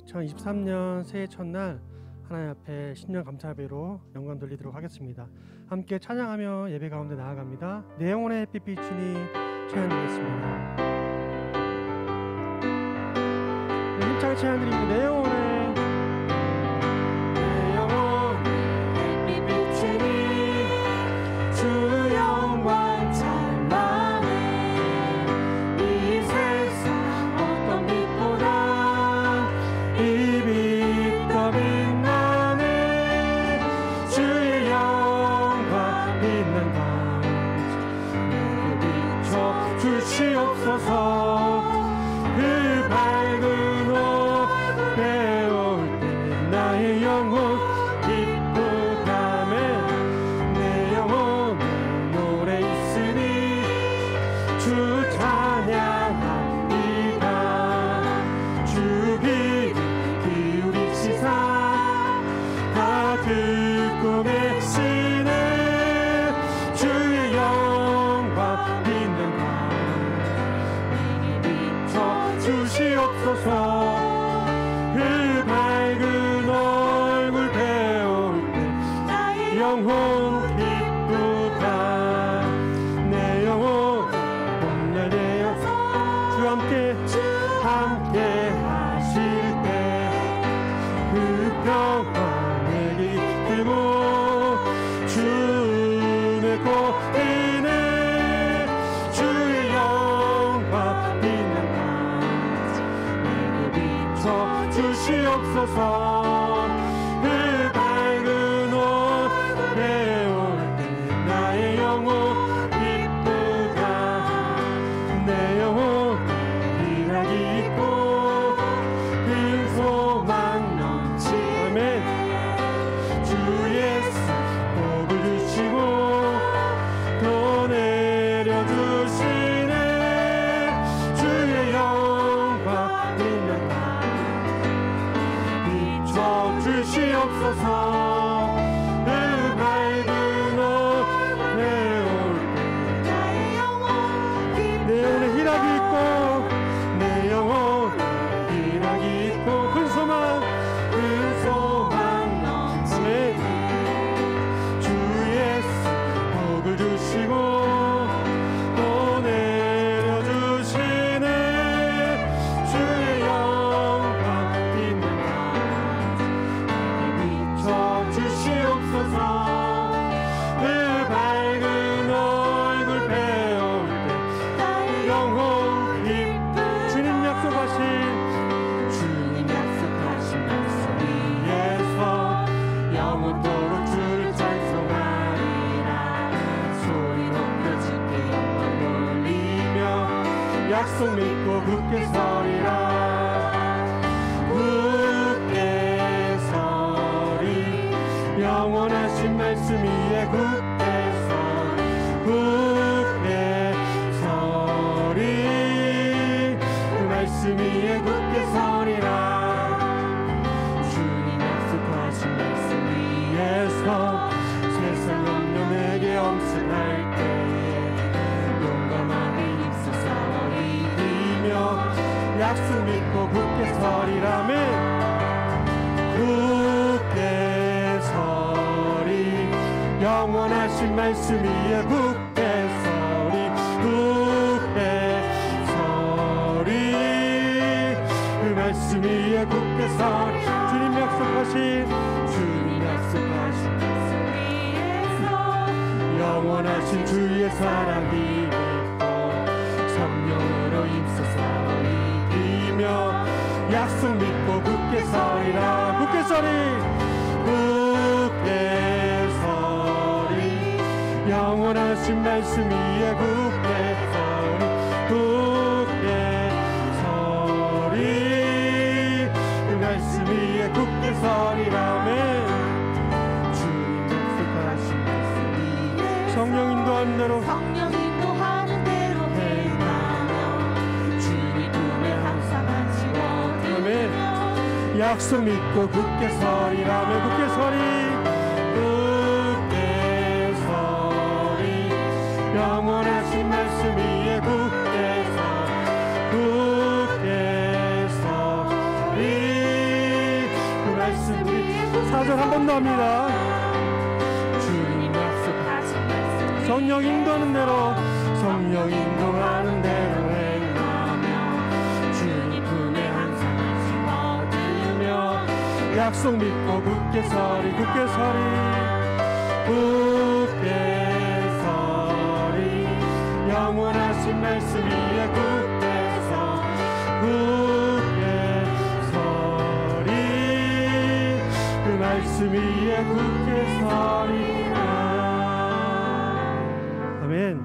2023년 새해 첫날 하나님 앞에 신년 감사배로 영광 돌리도록 하겠습니다. 함께 찬양하며 예배 가운데 나아갑니다. 내 영혼의 햇빛 비추니 찬양드리겠습니다. 힘차게 찬양드립니다. 내 영혼의 햇빛 비추니 주 영광 찬란해. 이 세상 어떤 빛보다 이 빛 더 빛나네. 주의 영광 빛난 밤 내게 비춰 주시옵소서. 그 밝은 옷 배울 때 나의 영혼 기쁘다매 내 영혼에 노래 있으니 주 찬양합니다. 주 귀 기울이시사 다 듣고 계시네. 주의 영광 빛난 밤 내게 비춰 주시옵소서. 그 밝은 얼굴 배울 때 나의 영혼 기쁘다. 내 영혼 봄날되어 주 함께 하실 때 그 평화 내게 이끌고 주의 꽃이네. 주의 영광 빛난 밤 내게 비춰 주시옵소서. 그 밝은 옷 배울 때 나의 영혼 기쁘다. 내 영혼 희락이 있고 큰 소망 넘치네. 주 예수 복을 주시고 또 내려주시네. 주의 영광 빛난 밤 비춰 주시옵소서. 그 밝은 옷 배울 때 나의 영혼 내 영혼에 희락이 있고 내 영혼에 희락이 있고 큰 소망 넘치네. 주 예수 복을 주시고 또 내려주시네. 주의 영광 빛난 밤 비춰 주시옵소서. 그 밝은 얼굴 배울 때 나의 영혼 기쁘다. 주님 약속하신 말씀 위에서 영원토록 주를 찬송하리라. 소리 높여 주께 영광 돌리며 약속 믿고 굳게 서리라. 굳게 서리 영원하신 말씀 위에 굳게 서리. 굳게 서리 그 말씀 위에 굳게 서리라. 주님 약속하신 말씀 위에서 세상 염려 내게 엄습할 때에 용감하게 힘써 싸워 이기며 약속 믿고 굳게 서리라면 굳게 서리 영원하신 말씀 위에 굳게 서리. 굳게 서리 그 말씀 위에 굳게 서리. 주님 약속하신 말씀 위에서 영원하신 주의 사랑이 믿고 성령으로 힘써 싸워 이기며 약속 믿고 굳게 서리라. 굳게 서리 굳게 서리 영원하신 말씀 위에 굳게 서리. 굳게 서리 그 말씀 위에 굳게 서리라면 주님 약속하신 말씀 위에 성령 인도하는 대로 행하며 주님 꿈에 항상 안지워드리며 약속 믿고 굳게 서리라며 굳게 서리. 굳게 서리 영원하신 말씀 위에 굳게 서리. 굳게 서리 성령 인도하는 대로 성령 인도하는 대로 행하며 주님 품에 항상 얻으며 약속 믿고 굳게 서리 굳게 서리 굳게 서리 영원하신 말씀 위에 굳게 서리 그 말씀 위에 굳게 서리라. 아멘.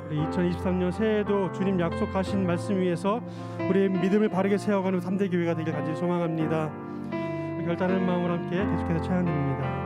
우리 2023년 새해에도 주님 약속하신 말씀 위에서 우리의 믿음을 바르게 세워가는 3대 교회가 되길 간절히 소망합니다. 결단하는 마음으로 함께 계속해서 찬양드립니다.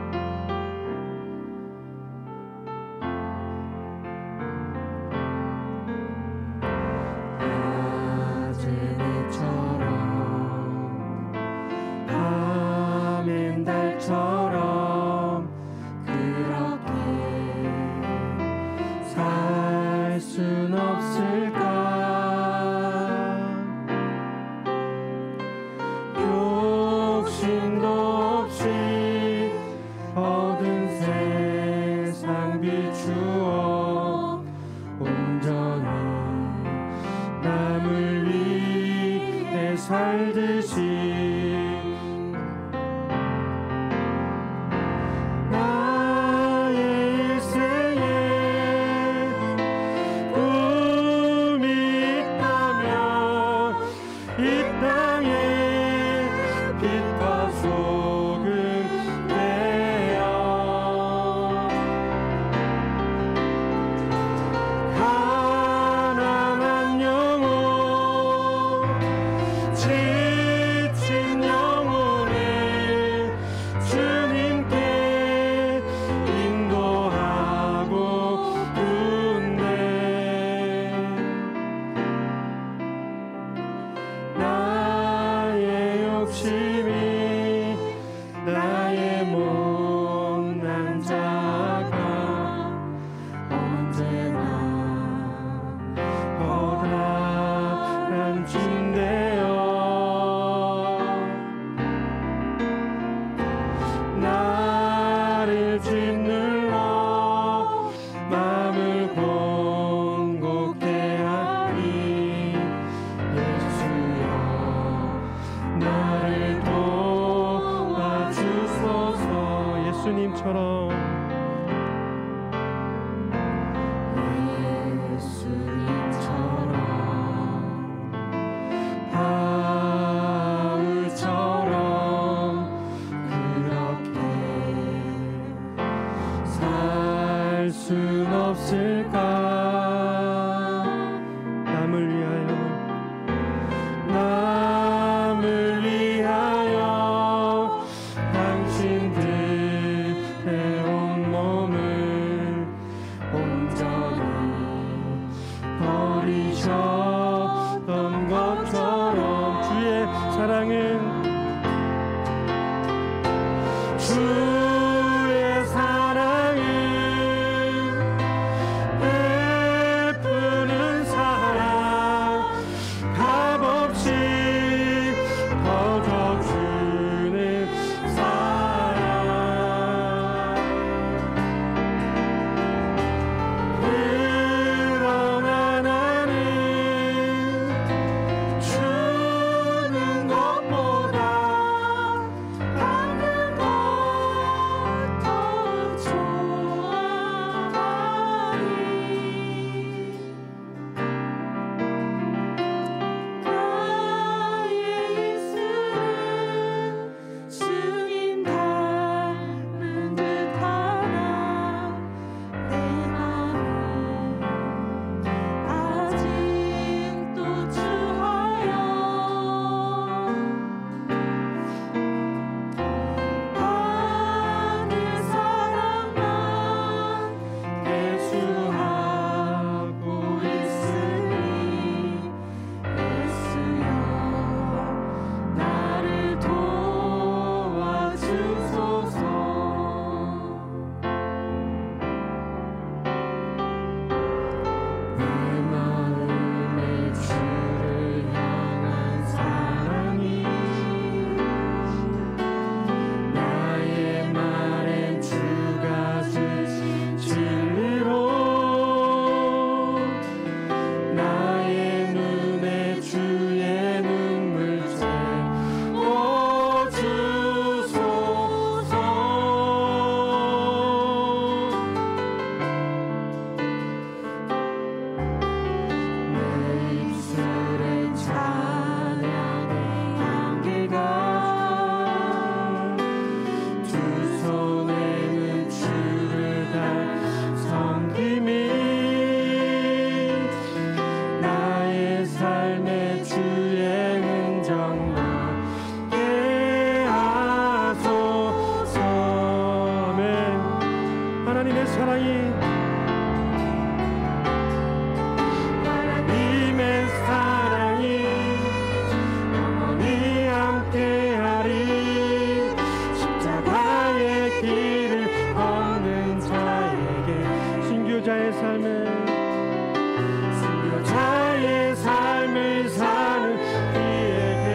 순교자의 삶을 사는 이에게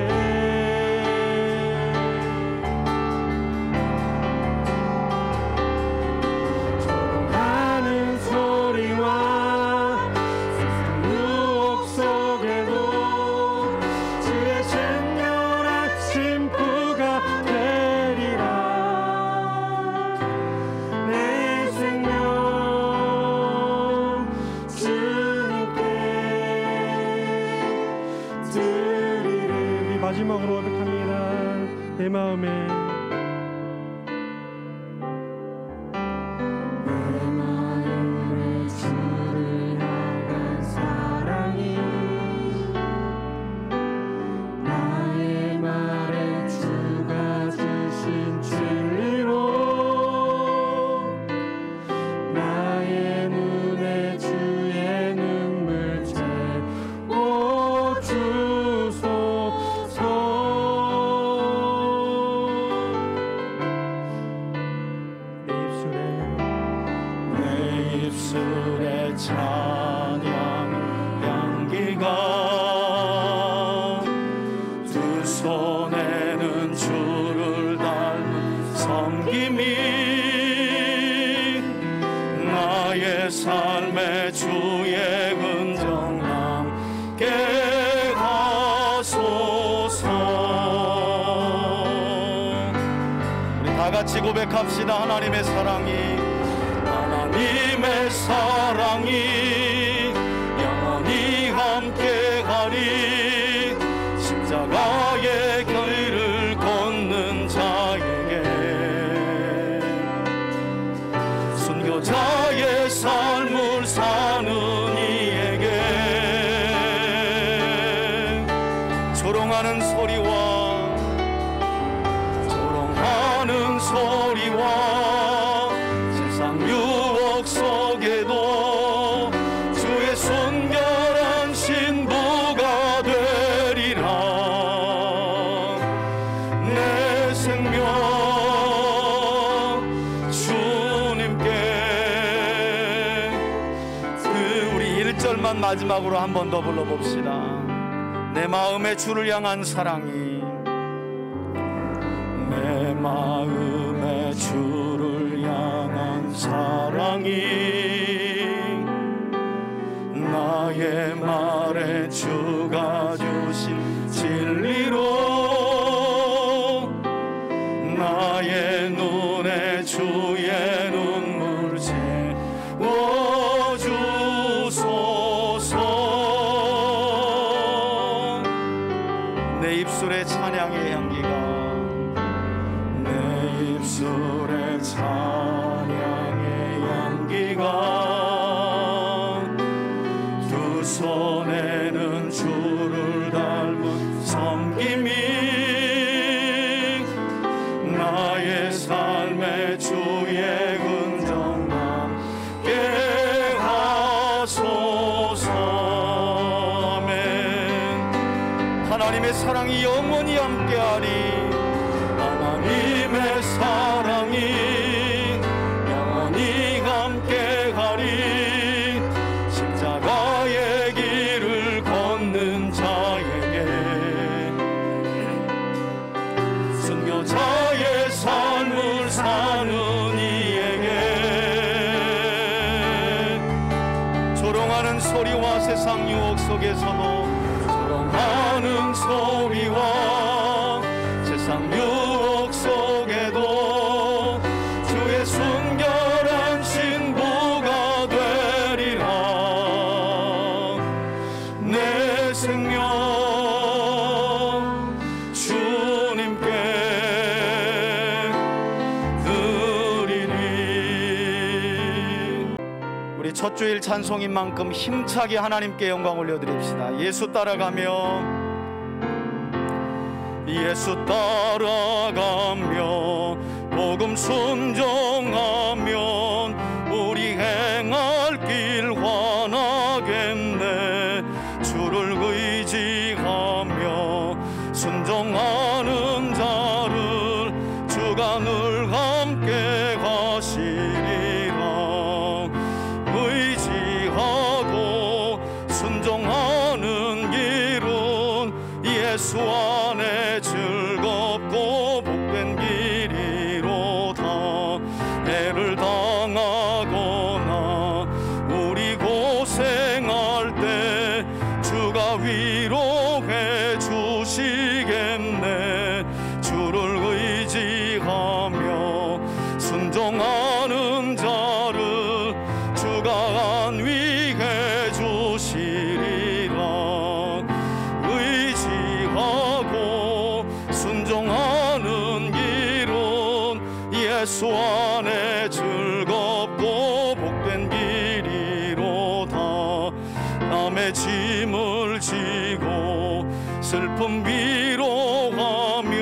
조롱하는 소리와 세상 유혹 속에도 주의 신령한 신부가 되리라. 내 생명 주님께 드리리. 마지막으로 고백합니다. 내 마음에 주를 향한 사랑이 나의 말에 주가 주신 진리로 나의 눈에 주의 눈물 채워주소서. 내 입술에 찬양 향기가 두 손에는 주를 닮은 섬김이 나의 삶의 주의 은정 함께 하소서. 우리 다 같이 고백합시다. 하나님의 사랑이 영원히 함께하리. 십자가의 길을 걷는 자에게 순교자의 삶을 사는 이에게 조롱하는 소리와 세상 유혹 속에도 주의 순결한 신부가 되리라. 내 생명 주님께. 우리 1절만 마지막으로 한 번 더 불러봅시다. 내 마음에 주를 향한 사랑이 내 마음에 주를 향한 사랑이 나의 말에 주가 주신 진리로 나의 눈에 주의 눈물 채워주소서. 내 입술에 찬양의 향기가 내 입술에 찬양의 향기가 두 손에는 주를 닮은 섬김이 나의 삶의 주의 은정 함께 하소서. 아멘. 하나님의 사랑이 영원히 함께하리. 하나님의 사랑이 영원히 함께하리. 십자가의 길을 걷는 자에게 순교자의 삶을 사는 이에게 조롱하는 소리와 세상 유혹 속에서도 조롱하는 소리와 세상 유혹 속에도 주의 순결한 신부가 되리라. 내 생명 주님께 드리리. 우리 첫 주일 찬송인 만큼 힘차게 하나님께 영광 올려드립시다. 예수 따라가며 예수 따라가며 복음 순종하면 우리 행할 길 환하겠네. 주를 의지하며 순종하는 자를 주가 늘 함께 하시리라. 예수 안에 즐겁고 복된 길이로다. 애를 당하거나 우리 고생할 때 주가 위로해 주시겠네. 주를 의지하며 순종하는 자를 주가 안위해 주시리라. 의지하고 순종하는 길은 예수 안에 즐겁고 복된 길이로다. 남의 짐을 지고 슬픔 위로하면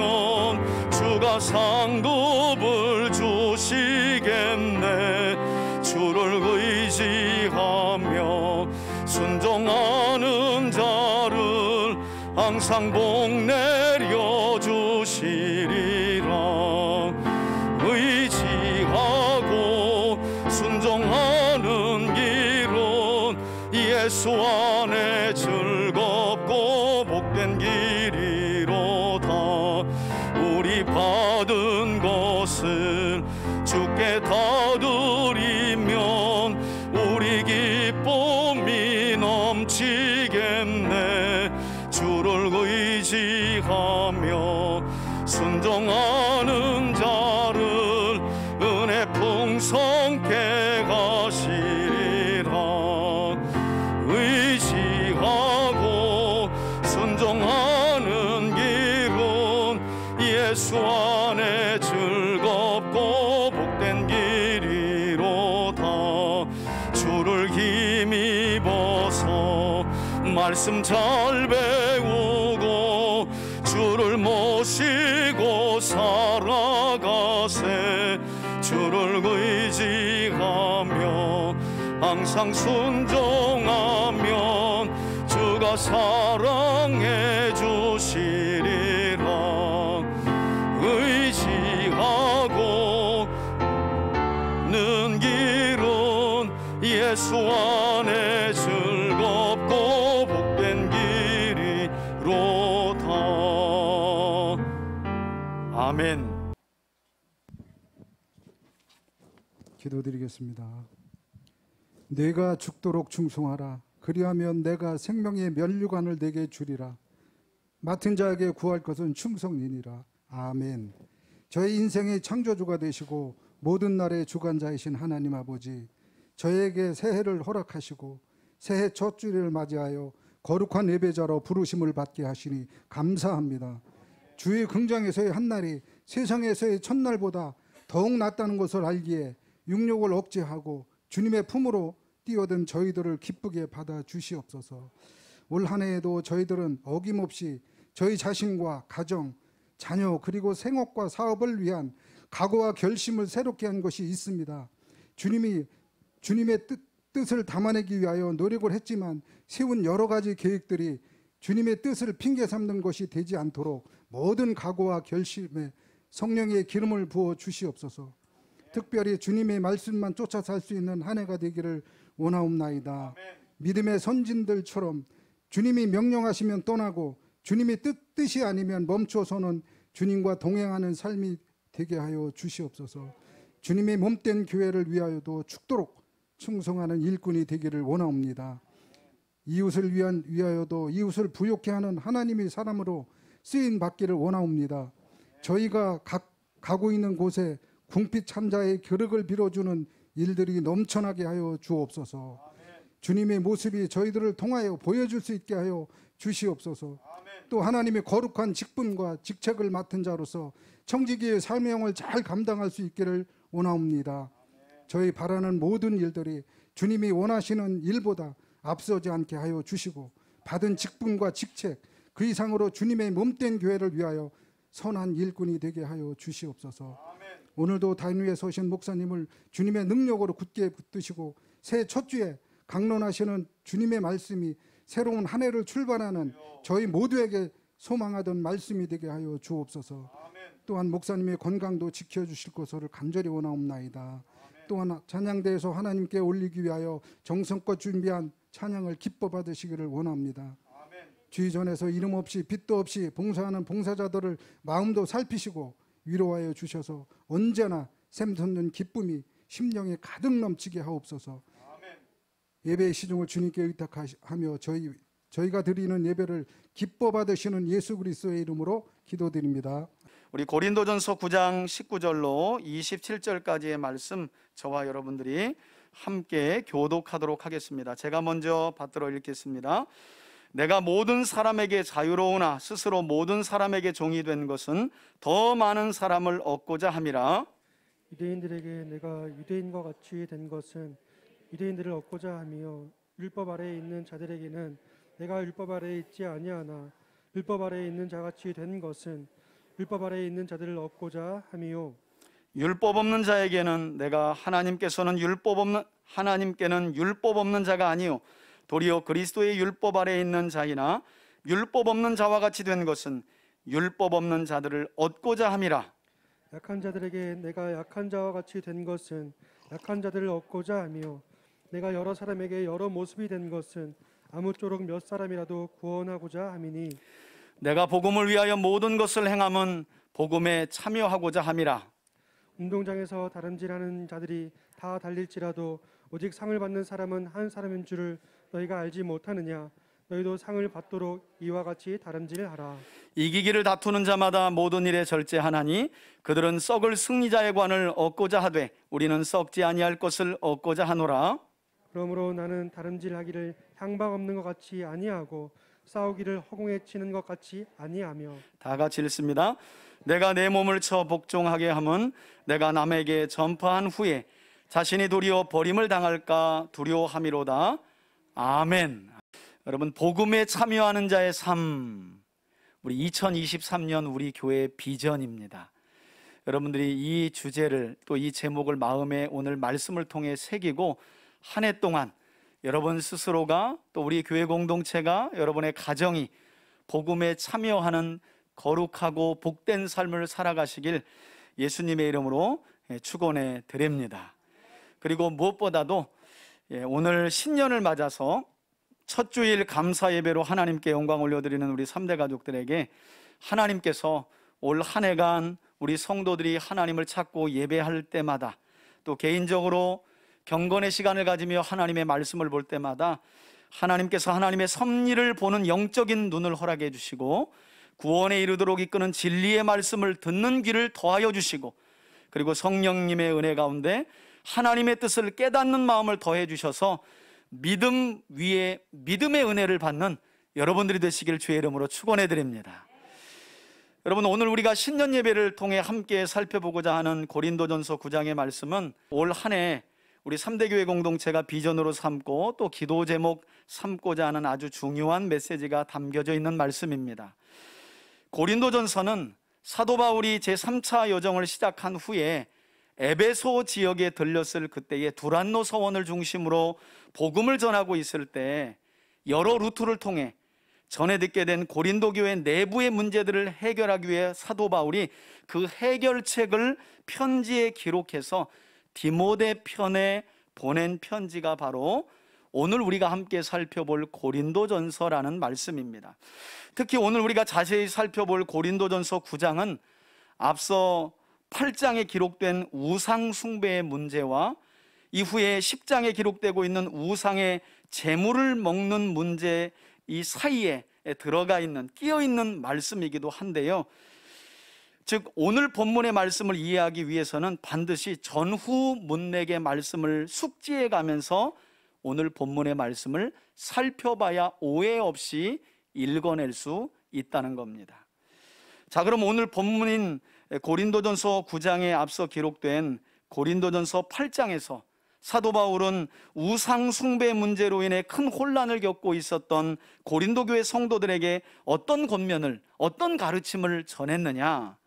주가 상급을 주시겠네. 주를 의지하며 순종하는 자를 항상 복 내려 주시리라. 의지하고 순종하는 길은 예수 안에 즐겁고 복된 길이로다. 우리 받은 것을 주께 다 드리면 우리 기쁨이 넘치겠네. 주를 의지하며 순종하는 자를 은혜 풍성케 하시리라. 의지하고 순종하는 길은 예수 안에 즐겁고 복된 길이로다. 주를 힘입어서 말씀 잘 배우고 주를 모시고 살아가세. 주를 의지하며 항상 순종하면 주가 사랑해 주시리라. 의지하고 는 길은 예수 안에 즐겁고 복된 길이로다. 아멘. 기도드리겠습니다. 내가 죽도록 충성하라. 그리하면 내가 생명의 면류관을 내게 주리라. 맡은 자에게 구할 것은 충성이니라. 아멘. 저의 인생의 창조주가 되시고 모든 날의 주관자이신 하나님 아버지, 저에게 새해를 허락하시고 새해 첫 주일을 맞이하여 거룩한 예배자로 부르심을 받게 하시니 감사합니다. 주의 긍정에서의 한날이 세상에서의 첫날보다 더욱 낫다는 것을 알기에 육욕을 억제하고 주님의 품으로 뛰어든 저희들을 기쁘게 받아 주시옵소서. 올 한 해에도 저희들은 어김없이 저희 자신과 가정, 자녀 그리고 생업과 사업을 위한 각오와 결심을 새롭게 한 것이 있습니다. 주님의 뜻을 담아내기 위하여 노력을 했지만 세운 여러 가지 계획들이 주님의 뜻을 핑계 삼는 것이 되지 않도록 모든 각오와 결심에 성령의 기름을 부어 주시옵소서. 특별히 주님의 말씀만 쫓아 살 수 있는 한 해가 되기를 원하옵나이다. 믿음의 선진들처럼 주님이 명령하시면 떠나고 주님이 뜻이 아니면 멈춰서는 주님과 동행하는 삶이 되게 하여 주시옵소서. 주님의 몸된 교회를 위하여도 죽도록 충성하는 일꾼이 되기를 원하옵니다. 이웃을 위하여도 이웃을 부욕케 하는 하나님의 사람으로 쓰임 받기를 원하옵니다. 저희가 가고 있는 곳에 궁핍 찬자의 겨력을 빌어주는 일들이 넘쳐나게 하여 주옵소서. 주님의 모습이 저희들을 통하여 보여줄 수 있게 하여 주시옵소서. 또 하나님의 거룩한 직분과 직책을 맡은 자로서 청지기의 사명을 잘 감당할 수 있기를 원하옵니다. 저희 바라는 모든 일들이 주님이 원하시는 일보다 앞서지 않게 하여 주시고 받은 직분과 직책 그 이상으로 주님의 몸된 교회를 위하여 선한 일꾼이 되게 하여 주시옵소서. 오늘도 단 위에 서신 목사님을 주님의 능력으로 굳게 붙드시고 새해 첫 주에 강론하시는 주님의 말씀이 새로운 한 해를 출발하는 저희 모두에게 소망하던 말씀이 되게 하여 주옵소서. 또한 목사님의 건강도 지켜주실 것을 간절히 원하옵나이다. 또한 찬양대에서 하나님께 올리기 위하여 정성껏 준비한 찬양을 기뻐 받으시기를 원합니다. 주의전에서 이름 없이 빚도 없이 봉사하는 봉사자들을 마음도 살피시고 위로하여 주셔서 언제나 샘솟는 기쁨이 심령에 가득 넘치게 하옵소서. 예배의 시중을 주님께 의탁하며 저희가 드리는 예배를 기뻐 받으시는 예수 그리스도의 이름으로 기도드립니다. 우리 고린도전서 9장 19절로 27절까지의 말씀 저와 여러분들이 함께 교독하도록 하겠습니다. 제가 먼저 받들어 읽겠습니다. 내가 모든 사람에게 자유로우나 스스로 모든 사람에게 종이 된 것은 더 많은 사람을 얻고자 함이라. 유대인들에게 내가 유대인과 같이 된 것은 유대인들을 얻고자 하며 율법 아래에 있는 자들에게는 내가 율법 아래에 있지 아니하나 율법 아래에 있는 자같이 된 것은 율법 아래에 있는 자들을 얻고자 함이요. 율법 없는 자에게는 내가 하나님께는 율법 없는 자가 아니요 도리어 그리스도의 율법 아래에 있는 자이나 율법 없는 자와 같이 된 것은 율법 없는 자들을 얻고자 함이라. 약한 자들에게 내가 약한 자와 같이 된 것은 약한 자들을 얻고자 하며 내가 여러 사람에게 여러 모습이 된 것은 아무쪼록 몇 사람이라도 구원하고자 함이니 내가 복음을 위하여 모든 것을 행함은 복음에 참여하고자 함이라. 운동장에서 다름질하는 자들이 다 달릴지라도 오직 상을 받는 사람은 한 사람인 줄을 너희가 알지 못하느냐. 너희도 상을 받도록 이와 같이 다름질하라. 이기기를 다투는 자마다 모든 일에 절제하나니 그들은 썩을 승리자의 관을 얻고자 하되 우리는 썩지 아니할 것을 얻고자 하노라. 그러므로 나는 다름질하기를 향방 없는 것 같이 아니하고 싸우기를 허공에 치는 것 같이 아니하며. 다 같이 읽습니다. 내가 내 몸을 쳐 복종하게 함은 내가 남에게 전파한 후에 자신이 도리어 버림을 당할까 두려워함이로다. 아멘. 여러분, 복음에 참여하는 자의 삶, 우리 2023년 우리 교회의 비전입니다. 여러분들이 이 주제를 또 이 제목을 마음에 오늘 말씀을 통해 새기고 한 해 동안 여러분 스스로가 또 우리 교회 공동체가 여러분의 가정이 복음에 참여하는 거룩하고 복된 삶을 살아가시길 예수님의 이름으로 축원해 드립니다. 그리고 무엇보다도 오늘 신년을 맞아서 첫 주일 감사 예배로 하나님께 영광 올려드리는 우리 3대 가족들에게 하나님께서 올 한 해간 우리 성도들이 하나님을 찾고 예배할 때마다 또 개인적으로 경건의 시간을 가지며 하나님의 말씀을 볼 때마다 하나님께서 하나님의 섭리를 보는 영적인 눈을 허락해 주시고 구원에 이르도록 이끄는 진리의 말씀을 듣는 귀를 더하여 주시고 그리고 성령님의 은혜 가운데 하나님의 뜻을 깨닫는 마음을 더해 주셔서 믿음 위에 믿음의 은혜를 받는 여러분들이 되시길 주의 이름으로 축원해 드립니다. 여러분, 오늘 우리가 신년 예배를 통해 함께 살펴보고자 하는 고린도전서 9장의 말씀은 올 한 해 우리 3대 교회 공동체가 비전으로 삼고 또 기도 제목 삼고자 하는 아주 중요한 메시지가 담겨져 있는 말씀입니다. 고린도전서는 사도 바울이 제3차 여정을 시작한 후에 에베소 지역에 들렸을 그때의 두란노 서원을 중심으로 복음을 전하고 있을 때 여러 루트를 통해 전에 듣게 된 고린도 교회 내부의 문제들을 해결하기 위해 사도 바울이 그 해결책을 편지에 기록해서 디모데 편에 보낸 편지가 바로 오늘 우리가 함께 살펴볼 고린도전서라는 말씀입니다. 특히 오늘 우리가 자세히 살펴볼 고린도전서 9장은 앞서 8장에 기록된 우상 숭배의 문제와 이후에 10장에 기록되고 있는 우상의 재물을 먹는 문제 이 사이에 들어가 있는 끼어 있는 말씀이기도 한데요. 즉 오늘 본문의 말씀을 이해하기 위해서는 반드시 전후 문맥의 말씀을 숙지해 가면서 오늘 본문의 말씀을 살펴봐야 오해 없이 읽어낼 수 있다는 겁니다. 자, 그럼 오늘 본문인 고린도전서 9장에 앞서 기록된 고린도전서 8장에서 사도 바울은 우상 숭배 문제로 인해 큰 혼란을 겪고 있었던 고린도 교회 성도들에게 어떤 권면을, 어떤 가르침을 전했느냐?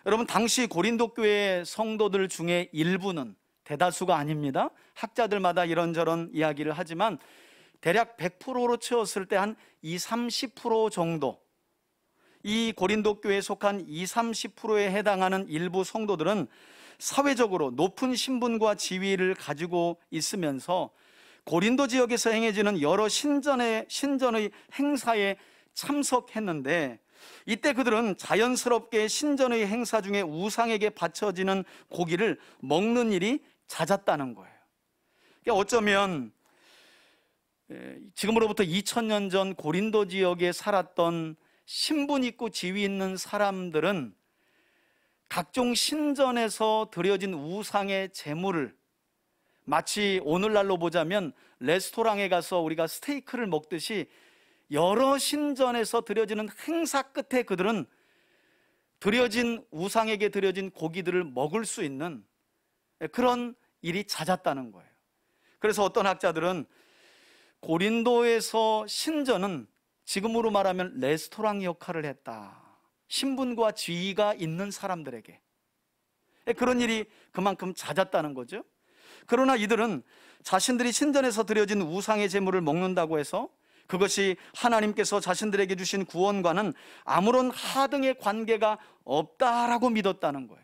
여러분, 당시 고린도 교회 성도들 중에 일부는, 대다수가 아닙니다. 학자들마다 이런저런 이야기를 하지만 대략 100%로 채웠을 때 한 20-30% 정도, 이 고린도 교회에 속한 20-30%에 해당하는 일부 성도들은 사회적으로 높은 신분과 지위를 가지고 있으면서 고린도 지역에서 행해지는 여러 신전의 행사에 참석했는데, 이때 그들은 자연스럽게 신전의 행사 중에 우상에게 바쳐지는 고기를 먹는 일이 잦았다는 거예요. 그러니까 어쩌면 지금으로부터 2000년 전 고린도 지역에 살았던 신분 있고 지위 있는 사람들은 각종 신전에서 드려진 우상의 제물을 마치 오늘날로 보자면 레스토랑에 가서 우리가 스테이크를 먹듯이 여러 신전에서 드려지는 행사 끝에 그들은 드려진 우상에게 드려진 고기들을 먹을 수 있는 그런 일이 잦았다는 거예요. 그래서 어떤 학자들은 고린도에서 신전은 지금으로 말하면 레스토랑 역할을 했다. 신분과 지위가 있는 사람들에게 그런 일이 그만큼 잦았다는 거죠. 그러나 이들은 자신들이 신전에서 드려진 우상의 제물을 먹는다고 해서 그것이 하나님께서 자신들에게 주신 구원과는 아무런 하등의 관계가 없다라고 믿었다는 거예요.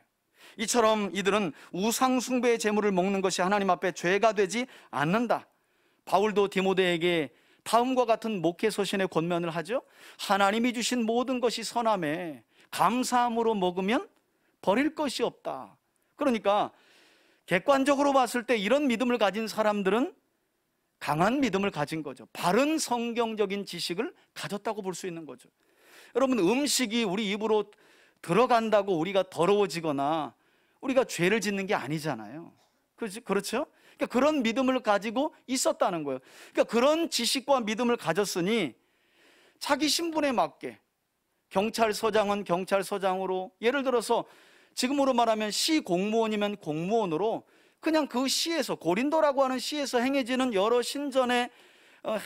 이처럼 이들은 우상 숭배의 제물을 먹는 것이 하나님 앞에 죄가 되지 않는다. 바울도 디모데에게 다음과 같은 목회 서신의 권면을 하죠. 하나님이 주신 모든 것이 선함에 감사함으로 먹으면 버릴 것이 없다. 그러니까 객관적으로 봤을 때 이런 믿음을 가진 사람들은 강한 믿음을 가진 거죠. 바른 성경적인 지식을 가졌다고 볼 수 있는 거죠. 여러분, 음식이 우리 입으로 들어간다고 우리가 더러워지거나 우리가 죄를 짓는 게 아니잖아요. 그렇죠? 그러니까 그런 믿음을 가지고 있었다는 거예요. 그러니까 그런 지식과 믿음을 가졌으니 자기 신분에 맞게 경찰서장은 경찰서장으로, 예를 들어서 지금으로 말하면 시 공무원이면 공무원으로 그냥 그 시에서, 고린도라고 하는 시에서 행해지는 여러 신전의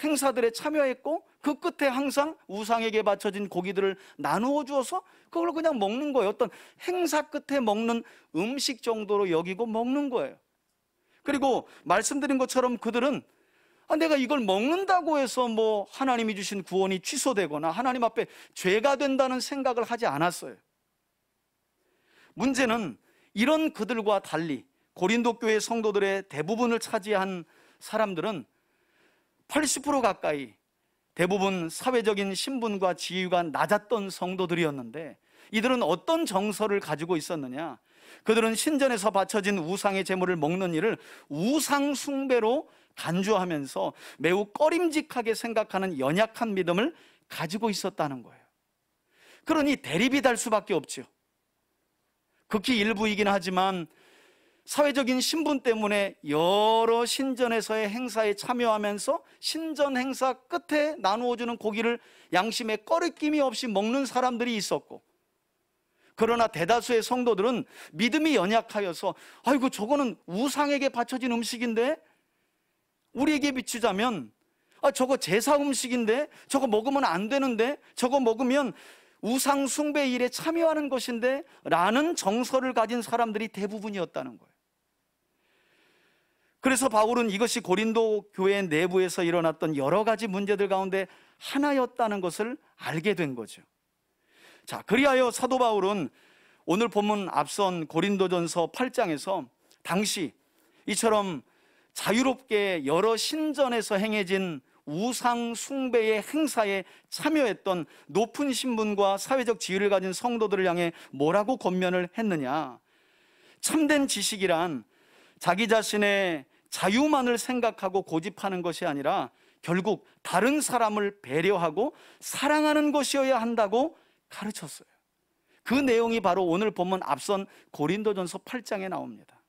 행사들에 참여했고 그 끝에 항상 우상에게 바쳐진 고기들을 나누어 주어서 그걸 그냥 먹는 거예요. 어떤 행사 끝에 먹는 음식 정도로 여기고 먹는 거예요. 그리고 말씀드린 것처럼 그들은 내가 이걸 먹는다고 해서 뭐 하나님이 주신 구원이 취소되거나 하나님 앞에 죄가 된다는 생각을 하지 않았어요. 문제는 이런 그들과 달리 고린도 교회 성도들의 대부분을 차지한 사람들은 80% 가까이 대부분 사회적인 신분과 지위가 낮았던 성도들이었는데, 이들은 어떤 정서를 가지고 있었느냐? 그들은 신전에서 바쳐진 우상의 제물을 먹는 일을 우상 숭배로 간주하면서 매우 꺼림직하게 생각하는 연약한 믿음을 가지고 있었다는 거예요. 그러니 대립이 될 수밖에 없죠. 극히 일부이긴 하지만 사회적인 신분 때문에 여러 신전에서의 행사에 참여하면서 신전 행사 끝에 나누어주는 고기를 양심에 꺼리낌이 없이 먹는 사람들이 있었고, 그러나 대다수의 성도들은 믿음이 연약하여서 아이고 저거는 우상에게 바쳐진 음식인데, 우리에게 비추자면 저거 제사 음식인데, 저거 먹으면 안 되는데, 저거 먹으면 우상 숭배 일에 참여하는 것인데 라는 정서를 가진 사람들이 대부분이었다는 거예요. 그래서 바울은 이것이 고린도 교회 내부에서 일어났던 여러 가지 문제들 가운데 하나였다는 것을 알게 된 거죠. 자, 그리하여 사도 바울은 오늘 본문 앞선 고린도전서 8장에서 당시 이처럼 자유롭게 여러 신전에서 행해진 우상 숭배의 행사에 참여했던 높은 신분과 사회적 지위를 가진 성도들을 향해 뭐라고 권면을 했느냐? 참된 지식이란 자기 자신의 자유만을 생각하고 고집하는 것이 아니라 결국 다른 사람을 배려하고 사랑하는 것이어야 한다고 가르쳤어요. 그 내용이 바로 오늘 본문 앞선 고린도전서 8장에 나옵니다.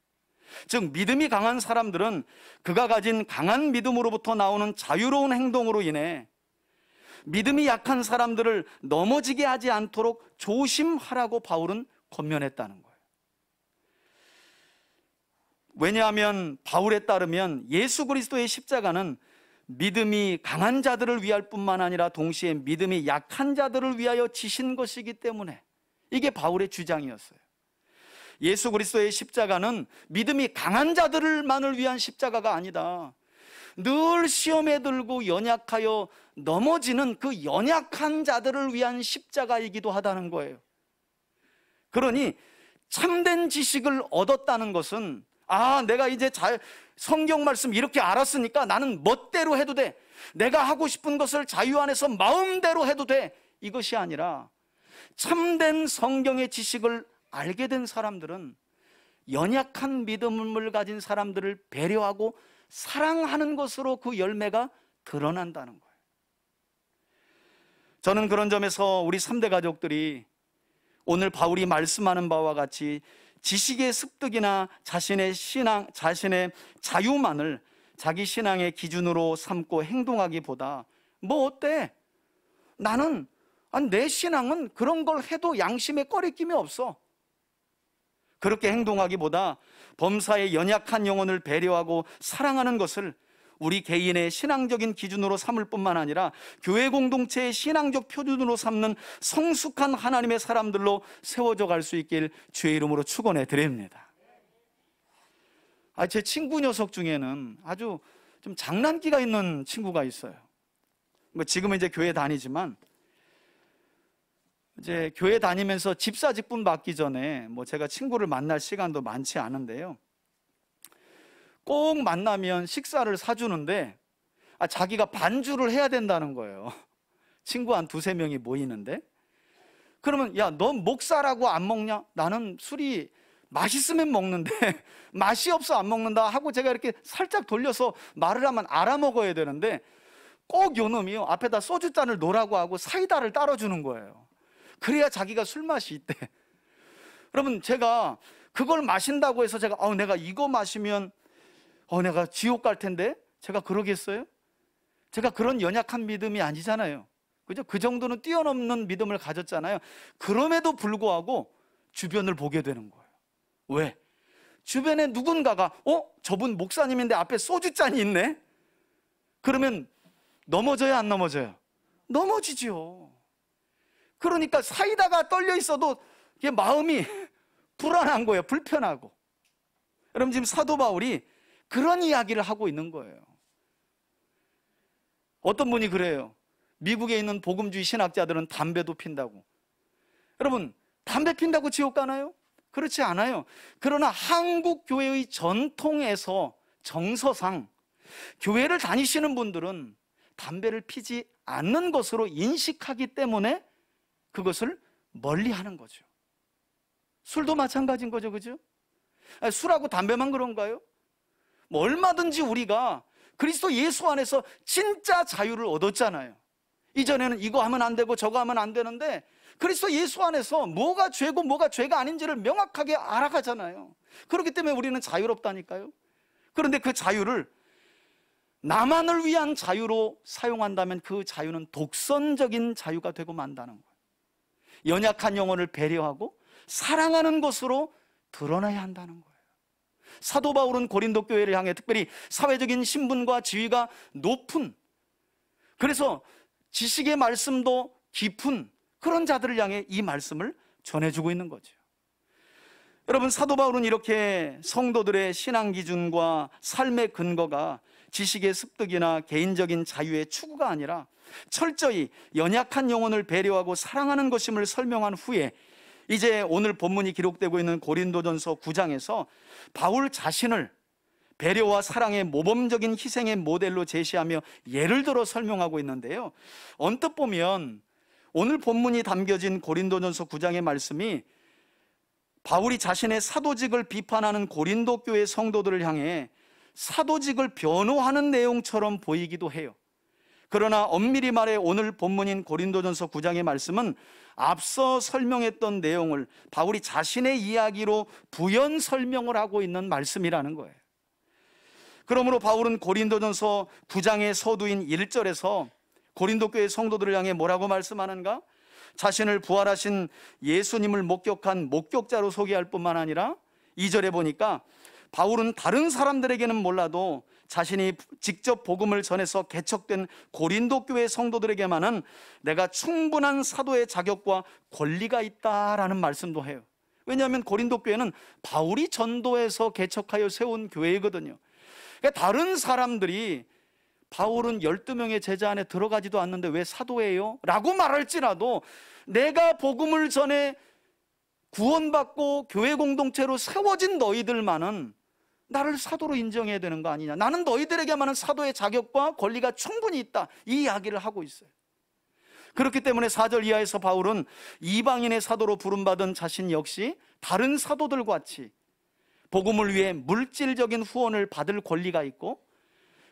즉 믿음이 강한 사람들은 그가 가진 강한 믿음으로부터 나오는 자유로운 행동으로 인해 믿음이 약한 사람들을 넘어지게 하지 않도록 조심하라고 바울은 권면했다는 거예요. 왜냐하면 바울에 따르면 예수 그리스도의 십자가는 믿음이 강한 자들을 위할 뿐만 아니라 동시에 믿음이 약한 자들을 위하여 지신 것이기 때문에, 이게 바울의 주장이었어요. 예수 그리스도의 십자가는 믿음이 강한 자들만을 위한 십자가가 아니다. 늘 시험에 들고 연약하여 넘어지는 그 연약한 자들을 위한 십자가이기도 하다는 거예요. 그러니 참된 지식을 얻었다는 것은 내가 이제 성경 말씀 이렇게 알았으니까 나는 멋대로 해도 돼. 내가 하고 싶은 것을 자유 안에서 마음대로 해도 돼. 이것이 아니라 참된 성경의 지식을 알게 된 사람들은 연약한 믿음을 가진 사람들을 배려하고 사랑하는 것으로 그 열매가 드러난다는 거예요. 저는 그런 점에서 우리 3대 가족들이 오늘 바울이 말씀하는 바와 같이 지식의 습득이나 자신의 신앙, 자신의 자유만을 자기 신앙의 기준으로 삼고 행동하기보다 뭐 어때? 나는 내 신앙은 그런 걸 해도 양심에 꺼리낌이 없어. 그렇게 행동하기보다 범사의 연약한 영혼을 배려하고 사랑하는 것을 우리 개인의 신앙적인 기준으로 삼을 뿐만 아니라 교회 공동체의 신앙적 표준으로 삼는 성숙한 하나님의 사람들로 세워져 갈 수 있길 주의 이름으로 축원해 드립니다. 제 친구 녀석 중에는 아주 좀 장난기가 있는 친구가 있어요. 지금은 이제 교회 다니지만 이제 교회 다니면서 집사 직분 받기 전에 제가 친구를 만날 시간도 많지 않은데요, 꼭 만나면 식사를 사주는데 자기가 반주를 해야 된다는 거예요. 친구 한 2-3명이 모이는데, 그러면 야, 너 목사라고 안 먹냐? 나는 술이 맛있으면 먹는데 맛이 없어 안 먹는다 하고 제가 이렇게 살짝 돌려서 말을 하면 알아먹어야 되는데 꼭 요놈이요 앞에다 소주잔을 놓으라고 하고 사이다를 따라주는 거예요. 그래야 자기가 술맛이 있대. 그러면 제가 그걸 마신다고 해서 제가 내가 이거 마시면 내가 지옥 갈 텐데 제가 그러겠어요? 제가 그런 연약한 믿음이 아니잖아요. 그죠? 그 정도는 뛰어넘는 믿음을 가졌잖아요. 그럼에도 불구하고 주변을 보게 되는 거예요. 왜? 주변에 누군가가 저분 목사님인데 앞에 소주잔이 있네? 그러면 넘어져요, 안 넘어져요? 넘어지죠. 그러니까 사이다가 떨려 있어도 이게 마음이 불안한 거예요. 불편하고. 여러분, 지금 사도 바울이 그런 이야기를 하고 있는 거예요. 어떤 분이 그래요. 미국에 있는 복음주의 신학자들은 담배도 핀다고. 여러분, 담배 핀다고 지옥 가나요? 그렇지 않아요. 그러나 한국 교회의 전통에서 정서상 교회를 다니시는 분들은 담배를 피지 않는 것으로 인식하기 때문에 그것을 멀리하는 거죠. 술도 마찬가지인 거죠, 그죠? 술하고 담배만 그런가요? 얼마든지 우리가 그리스도 예수 안에서 진짜 자유를 얻었잖아요. 이전에는 이거 하면 안 되고 저거 하면 안 되는데 그리스도 예수 안에서 뭐가 죄고 뭐가 죄가 아닌지를 명확하게 알아가잖아요. 그렇기 때문에 우리는 자유롭다니까요. 그런데 그 자유를 나만을 위한 자유로 사용한다면 그 자유는 독선적인 자유가 되고 만다는 거예요. 연약한 영혼을 배려하고 사랑하는 것으로 드러나야 한다는 거예요. 사도 바울은 고린도 교회를 향해 특별히 사회적인 신분과 지위가 높은, 그래서 지식의 말씀도 깊은 그런 자들을 향해 이 말씀을 전해주고 있는 거죠. 여러분, 사도 바울은 이렇게 성도들의 신앙 기준과 삶의 근거가 지식의 습득이나 개인적인 자유의 추구가 아니라 철저히 연약한 영혼을 배려하고 사랑하는 것임을 설명한 후에 이제 오늘 본문이 기록되고 있는 고린도전서 9장에서 바울 자신을 배려와 사랑의 모범적인 희생의 모델로 제시하며 예를 들어 설명하고 있는데요, 언뜻 보면 오늘 본문이 담겨진 고린도전서 9장의 말씀이 바울이 자신의 사도직을 비판하는 고린도 교회 성도들을 향해 사도직을 변호하는 내용처럼 보이기도 해요. 그러나 엄밀히 말해 오늘 본문인 고린도전서 9장의 말씀은 앞서 설명했던 내용을 바울이 자신의 이야기로 부연 설명을 하고 있는 말씀이라는 거예요. 그러므로 바울은 고린도전서 9장의 서두인 1절에서 고린도 교회 성도들을 향해 뭐라고 말씀하는가? 자신을 부활하신 예수님을 목격한 목격자로 소개할 뿐만 아니라 2절에 보니까 바울은 다른 사람들에게는 몰라도 자신이 직접 복음을 전해서 개척된 고린도 교회 성도들에게만은 내가 충분한 사도의 자격과 권리가 있다라는 말씀도 해요. 왜냐하면 고린도 교회는 바울이 전도해서 개척하여 세운 교회이거든요. 그러니까 다른 사람들이 바울은 12명의 제자 안에 들어가지도 않는데 왜 사도예요? 라고 말할지라도 내가 복음을 전해 구원받고 교회 공동체로 세워진 너희들만은 나를 사도로 인정해야 되는 거 아니냐, 나는 너희들에게만은 사도의 자격과 권리가 충분히 있다, 이 이야기를 하고 있어요. 그렇기 때문에 4절 이하에서 바울은 이방인의 사도로 부름받은 자신 역시 다른 사도들과 같이 복음을 위해 물질적인 후원을 받을 권리가 있고,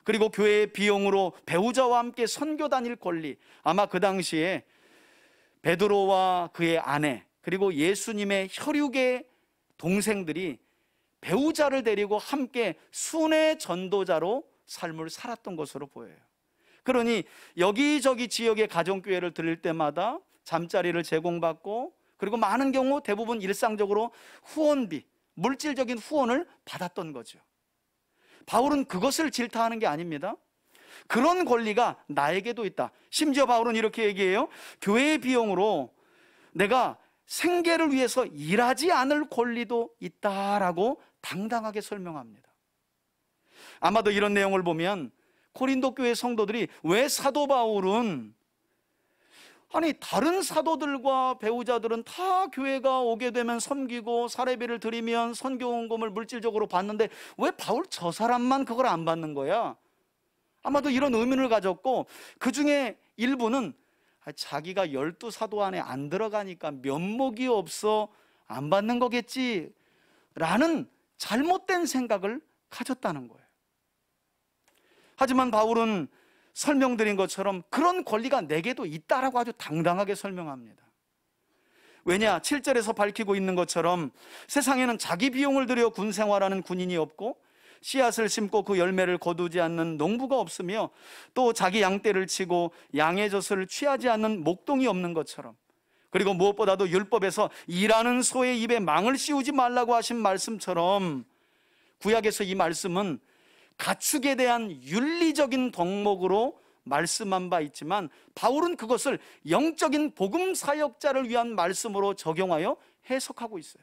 그리고 교회의 비용으로 배우자와 함께 선교 다닐 권리, 아마 그 당시에 베드로와 그의 아내 그리고 예수님의 혈육의 동생들이 배우자를 데리고 함께 순회 전도자로 삶을 살았던 것으로 보여요. 그러니 여기저기 지역의 가정교회를 들릴 때마다 잠자리를 제공받고, 그리고 많은 경우 대부분 일상적으로 후원비, 물질적인 후원을 받았던 거죠. 바울은 그것을 질타하는 게 아닙니다. 그런 권리가 나에게도 있다. 심지어 바울은 이렇게 얘기해요. 교회의 비용으로 내가 생계를 위해서 일하지 않을 권리도 있다라고 당당하게 설명합니다. 아마도 이런 내용을 보면 고린도 교회 성도들이 왜 사도 바울은, 아니 다른 사도들과 배우자들은 다 교회가 오게 되면 섬기고 사례비를 드리면 선교원금을 물질적으로 받는데 왜 바울 저 사람만 그걸 안 받는 거야? 아마도 이런 의문을 가졌고, 그 중에 일부는 자기가 12사도 안에 안 들어가니까 면목이 없어 안 받는 거겠지 라는 잘못된 생각을 가졌다는 거예요. 하지만 바울은 설명드린 것처럼 그런 권리가 내게도 있다라고 아주 당당하게 설명합니다. 왜냐, 7절에서 밝히고 있는 것처럼 세상에는 자기 비용을 들여 군 생활하는 군인이 없고, 씨앗을 심고 그 열매를 거두지 않는 농부가 없으며, 또 자기 양떼를 치고 양의 젖을 취하지 않는 목동이 없는 것처럼, 그리고 무엇보다도 율법에서 일하는 소의 입에 망을 씌우지 말라고 하신 말씀처럼, 구약에서 이 말씀은 가축에 대한 윤리적인 덕목으로 말씀한 바 있지만, 바울은 그것을 영적인 복음 사역자를 위한 말씀으로 적용하여 해석하고 있어요.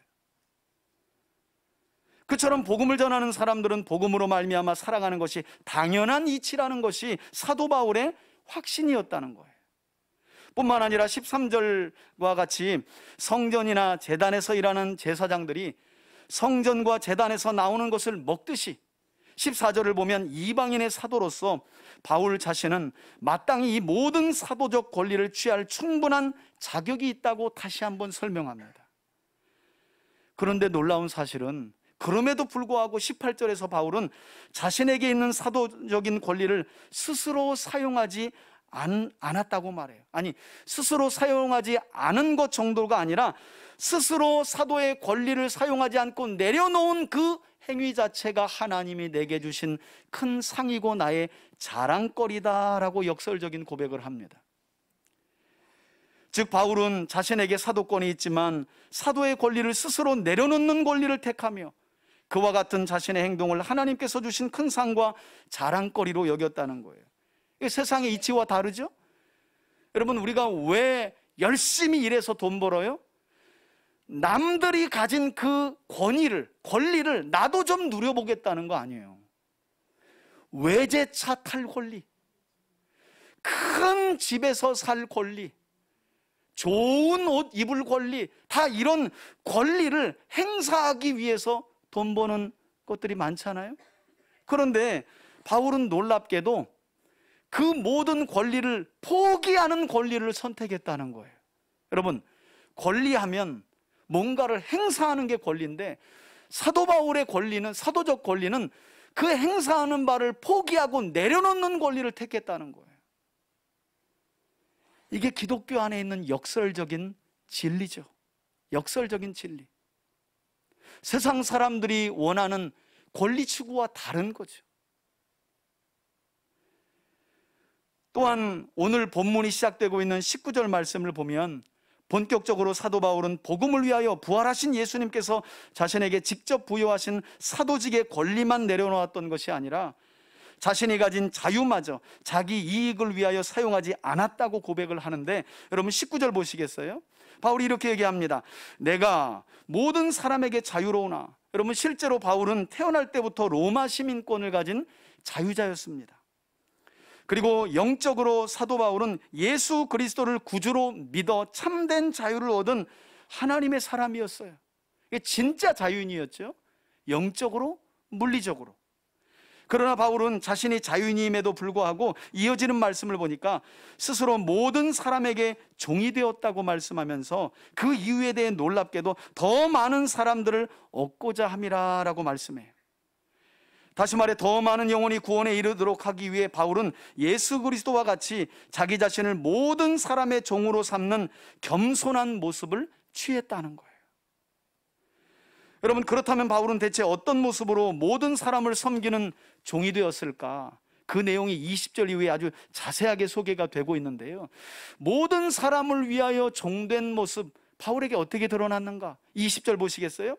그처럼 복음을 전하는 사람들은 복음으로 말미암아 살아가는 것이 당연한 이치라는 것이 사도 바울의 확신이었다는 거예요. 뿐만 아니라 13절과 같이 성전이나 제단에서 일하는 제사장들이 성전과 제단에서 나오는 것을 먹듯이, 14절을 보면 이방인의 사도로서 바울 자신은 마땅히 이 모든 사도적 권리를 취할 충분한 자격이 있다고 다시 한번 설명합니다. 그런데 놀라운 사실은 그럼에도 불구하고 18절에서 바울은 자신에게 있는 사도적인 권리를 스스로 사용하지 않았다고 말해요. 아니, 스스로 사용하지 않은 것 정도가 아니라 스스로 사도의 권리를 사용하지 않고 내려놓은 그 행위 자체가 하나님이 내게 주신 큰 상이고 나의 자랑거리다라고 역설적인 고백을 합니다. 즉 바울은 자신에게 사도권이 있지만 사도의 권리를 스스로 내려놓는 권리를 택하며, 그와 같은 자신의 행동을 하나님께서 주신 큰 상과 자랑거리로 여겼다는 거예요. 세상의 이치와 다르죠? 여러분, 우리가 왜 열심히 일해서 돈 벌어요? 남들이 가진 그 권리를 나도 좀 누려보겠다는 거 아니에요. 외제차 탈 권리, 큰 집에서 살 권리, 좋은 옷 입을 권리, 다 이런 권리를 행사하기 위해서 돈 버는 것들이 많잖아요. 그런데 바울은 놀랍게도 그 모든 권리를 포기하는 권리를 선택했다는 거예요. 여러분, 권리하면 뭔가를 행사하는 게 권리인데, 사도 바울의 권리는, 사도적 권리는 그 행사하는 바를 포기하고 내려놓는 권리를 택했다는 거예요. 이게 기독교 안에 있는 역설적인 진리죠. 역설적인 진리. 세상 사람들이 원하는 권리 추구와 다른 거죠. 또한 오늘 본문이 시작되고 있는 19절 말씀을 보면 본격적으로 사도 바울은 복음을 위하여 부활하신 예수님께서 자신에게 직접 부여하신 사도직의 권리만 내려놓았던 것이 아니라 자신이 가진 자유마저 자기 이익을 위하여 사용하지 않았다고 고백을 하는데, 여러분 19절 보시겠어요? 바울이 이렇게 얘기합니다. 내가 모든 사람에게 자유로우나. 여러분, 실제로 바울은 태어날 때부터 로마 시민권을 가진 자유자였습니다. 그리고 영적으로 사도 바울은 예수 그리스도를 구주로 믿어 참된 자유를 얻은 하나님의 사람이었어요. 이게 진짜 자유인이었죠. 영적으로 물리적으로. 그러나 바울은 자신이 자유인임에도 불구하고 이어지는 말씀을 보니까 스스로 모든 사람에게 종이 되었다고 말씀하면서 그 이유에 대해 놀랍게도 더 많은 사람들을 얻고자 함이라 라고 말씀해요. 다시 말해 더 많은 영혼이 구원에 이르도록 하기 위해 바울은 예수 그리스도와 같이 자기 자신을 모든 사람의 종으로 삼는 겸손한 모습을 취했다는 거예요. 여러분, 그렇다면 바울은 대체 어떤 모습으로 모든 사람을 섬기는 종이 되었을까? 그 내용이 20절 이후에 아주 자세하게 소개가 되고 있는데요, 모든 사람을 위하여 종된 모습, 바울에게 어떻게 드러났는가? 20절 보시겠어요?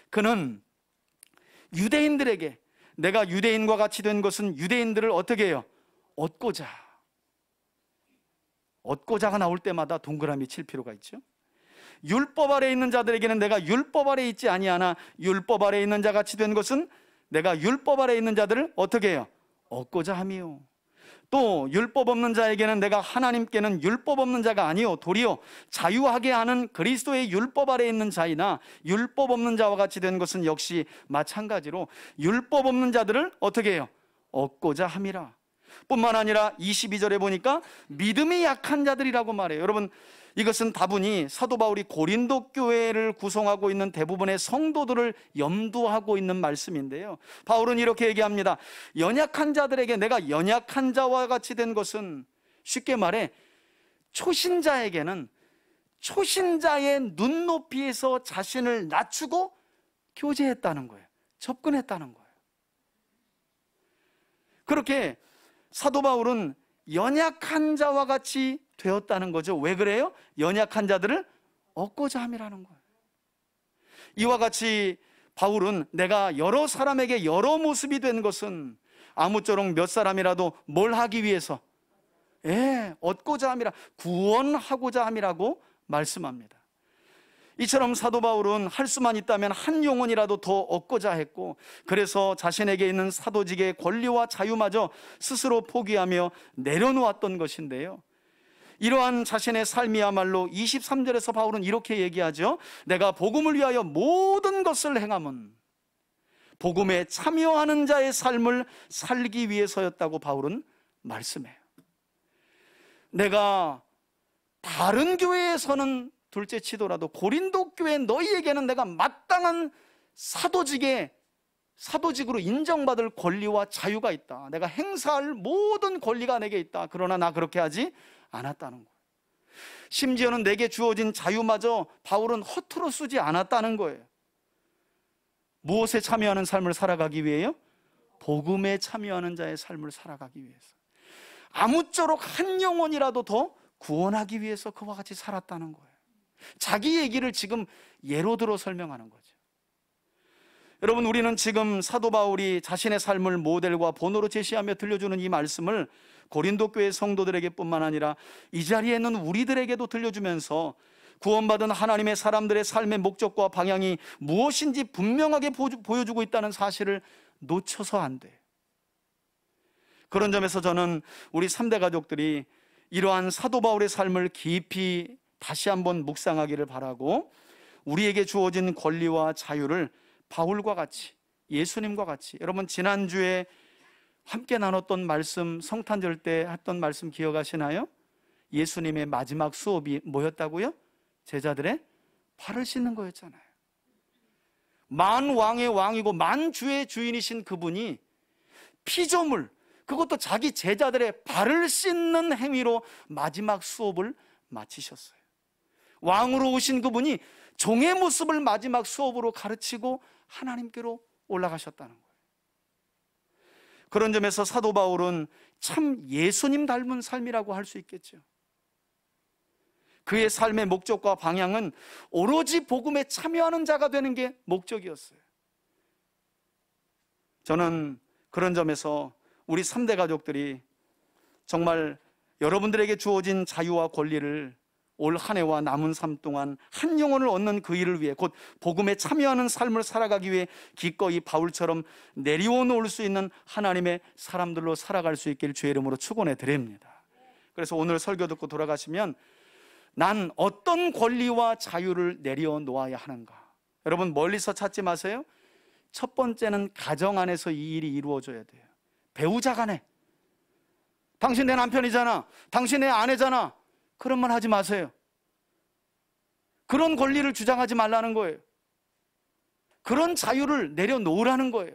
그는 유대인들에게, 내가 유대인과 같이 된 것은 유대인들을 어떻게 해요? 얻고자가 나올 때마다 동그라미 칠 필요가 있죠. 율법 아래 있는 자들에게는 내가 율법 아래 있지 아니하나 율법 아래 있는 자 같이 된 것은 내가 율법 아래 있는 자들을 어떻게 해요? 얻고자 함이요. 또 율법 없는 자에게는 내가 하나님께는 율법 없는 자가 아니요 도리어 자유하게 하는 그리스도의 율법 아래 있는 자이나 율법 없는 자와 같이 된 것은 역시 마찬가지로 율법 없는 자들을 어떻게 해요? 얻고자 함이라. 뿐만 아니라 22절에 보니까 믿음이 약한 자들이라고 말해요. 여러분, 이것은 다분히 사도 바울이 고린도 교회를 구성하고 있는 대부분의 성도들을 염두하고 있는 말씀인데요, 바울은 이렇게 얘기합니다. 연약한 자들에게 내가 연약한 자와 같이 된 것은, 쉽게 말해 초신자에게는 초신자의 눈높이에서 자신을 낮추고 교제했다는 거예요. 접근했다는 거예요. 그렇게 사도 바울은 연약한 자와 같이 되었다는 거죠. 왜 그래요? 연약한 자들을 얻고자 함이라는 거예요. 이와 같이 바울은 내가 여러 사람에게 여러 모습이 된 것은 아무쪼록 몇 사람이라도 뭘 하기 위해서? 얻고자 함이라, 구원하고자 함이라고 말씀합니다. 이처럼 사도 바울은 할 수만 있다면 한 영혼이라도 더 얻고자 했고, 그래서 자신에게 있는 사도직의 권리와 자유마저 스스로 포기하며 내려놓았던 것인데요, 이러한 자신의 삶이야말로 23절에서 바울은 이렇게 얘기하죠. 내가 복음을 위하여 모든 것을 행함은 복음에 참여하는 자의 삶을 살기 위해서였다고 바울은 말씀해요. 내가 다른 교회에서는 둘째 치더라도 고린도 교회 너희에게는 내가 마땅한 사도직으로 인정받을 권리와 자유가 있다. 내가 행사할 모든 권리가 내게 있다. 그러나 나 그렇게 하지 않았다는 거예요. 심지어는 내게 주어진 자유마저 바울은 허투루 쓰지 않았다는 거예요. 무엇에 참여하는 삶을 살아가기 위해요? 복음에 참여하는 자의 삶을 살아가기 위해서. 아무쪼록 한 영혼이라도 더 구원하기 위해서 그와 같이 살았다는 거예요. 자기 얘기를 지금 예로 들어 설명하는 거죠. 여러분, 우리는 지금 사도 바울이 자신의 삶을 모델과 본으로 제시하며 들려주는 이 말씀을 고린도 교회 성도들에게 뿐만 아니라 이 자리에 있는 우리들에게도 들려주면서 구원받은 하나님의 사람들의 삶의 목적과 방향이 무엇인지 분명하게 보여주고 있다는 사실을 놓쳐서 안 돼. 그런 점에서 저는 우리 3대 가족들이 이러한 사도 바울의 삶을 깊이 다시 한번 묵상하기를 바라고, 우리에게 주어진 권리와 자유를 바울과 같이, 예수님과 같이, 여러분 지난주에 함께 나눴던 말씀, 성탄절 때 했던 말씀 기억하시나요? 예수님의 마지막 수업이 뭐였다고요? 제자들의 발을 씻는 거였잖아요. 만왕의 왕이고 만주의 주인이신 그분이 피조물, 그것도 자기 제자들의 발을 씻는 행위로 마지막 수업을 마치셨어요. 왕으로 오신 그분이 종의 모습을 마지막 수업으로 가르치고 하나님께로 올라가셨다는 거예요. 그런 점에서 사도 바울은 참 예수님 닮은 삶이라고 할 수 있겠죠. 그의 삶의 목적과 방향은 오로지 복음에 참여하는 자가 되는 게 목적이었어요. 저는 그런 점에서 우리 3대 가족들이 정말 여러분들에게 주어진 자유와 권리를 올 한 해와 남은 삶 동안 한 영혼을 얻는 그 일을 위해, 곧 복음에 참여하는 삶을 살아가기 위해 기꺼이 바울처럼 내려놓을 수 있는 하나님의 사람들로 살아갈 수 있기를 주의 이름으로 축원해 드립니다. 그래서 오늘 설교 듣고 돌아가시면 난 어떤 권리와 자유를 내려놓아야 하는가? 여러분 멀리서 찾지 마세요. 첫 번째는 가정 안에서 이 일이 이루어져야 돼요. 배우자 간에. 당신 내 남편이잖아, 당신 내 아내잖아, 그런 말 하지 마세요. 그런 권리를 주장하지 말라는 거예요. 그런 자유를 내려놓으라는 거예요.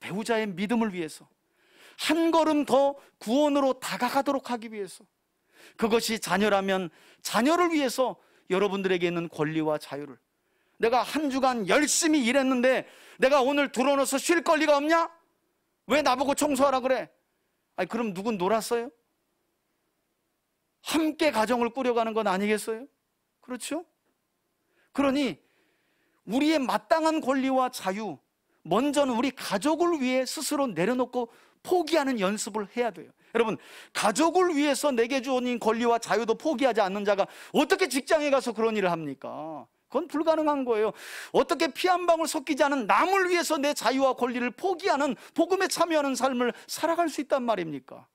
배우자의 믿음을 위해서, 한 걸음 더 구원으로 다가가도록 하기 위해서. 그것이 자녀라면 자녀를 위해서 여러분들에게 있는 권리와 자유를, 내가 한 주간 열심히 일했는데 내가 오늘 들어놓아서 쉴 권리가 없냐? 왜 나보고 청소하라 그래? 아니, 그럼 누군 놀았어요? 함께 가정을 꾸려가는 건 아니겠어요? 그렇죠? 그러니 우리의 마땅한 권리와 자유, 먼저는 우리 가족을 위해 스스로 내려놓고 포기하는 연습을 해야 돼요. 여러분, 가족을 위해서 내게 주어진 권리와 자유도 포기하지 않는 자가 어떻게 직장에 가서 그런 일을 합니까? 그건 불가능한 거예요. 어떻게 피 한 방울 섞이지 않은 남을 위해서 내 자유와 권리를 포기하는, 복음에 참여하는 삶을 살아갈 수 있단 말입니까?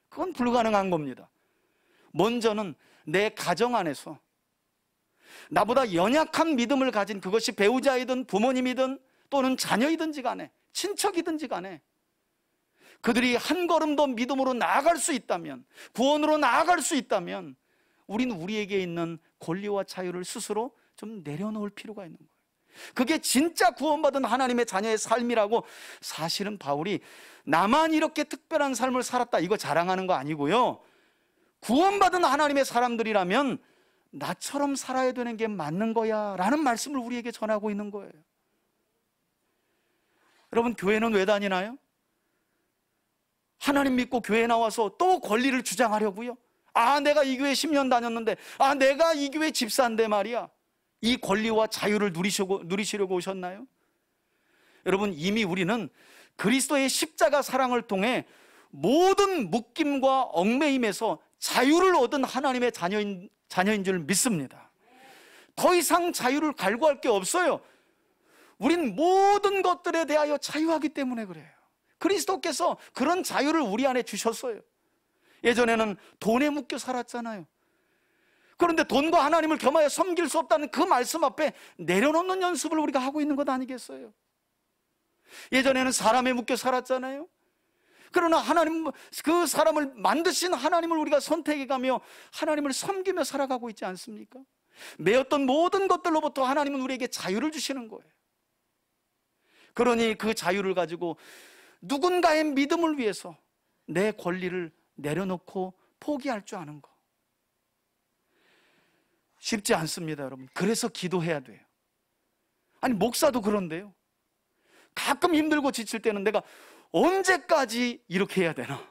그건 불가능한 겁니다. 먼저는 내 가정 안에서 나보다 연약한 믿음을 가진, 그것이 배우자이든 부모님이든 또는 자녀이든지 간에, 친척이든지 간에, 그들이 한 걸음 더 믿음으로 나아갈 수 있다면, 구원으로 나아갈 수 있다면, 우리는 우리에게 있는 권리와 자유를 스스로 좀 내려놓을 필요가 있는 거예요. 그게 진짜 구원받은 하나님의 자녀의 삶이라고. 사실은 바울이 나만 이렇게 특별한 삶을 살았다, 이거 자랑하는 거 아니고요, 구원받은 하나님의 사람들이라면 나처럼 살아야 되는 게 맞는 거야 라는 말씀을 우리에게 전하고 있는 거예요. 여러분, 교회는 왜 다니나요? 하나님 믿고 교회 나와서 또 권리를 주장하려고요? 아, 내가 이 교회 10년 다녔는데, 아, 내가 이 교회 집사인데 말이야. 이 권리와 자유를 누리시려고 오셨나요? 여러분, 이미 우리는 그리스도의 십자가 사랑을 통해 모든 묶임과 얽매임에서 자유를 얻은 하나님의 자녀인 줄 믿습니다. 더 이상 자유를 갈구할 게 없어요. 우린 모든 것들에 대하여 자유하기 때문에 그래요. 그리스도께서 그런 자유를 우리 안에 주셨어요. 예전에는 돈에 묶여 살았잖아요. 그런데 돈과 하나님을 겸하여 섬길 수 없다는 그 말씀 앞에 내려놓는 연습을 우리가 하고 있는 것 아니겠어요? 예전에는 사람에 묶여 살았잖아요. 그러나 하나님, 그 사람을 만드신 하나님을 우리가 선택해가며 하나님을 섬기며 살아가고 있지 않습니까? 매었던 모든 것들로부터 하나님은 우리에게 자유를 주시는 거예요. 그러니 그 자유를 가지고 누군가의 믿음을 위해서 내 권리를 내려놓고 포기할 줄 아는 거, 쉽지 않습니다, 여러분. 그래서 기도해야 돼요. 아니, 목사도 그런데요, 가끔 힘들고 지칠 때는 내가 언제까지 이렇게 해야 되나?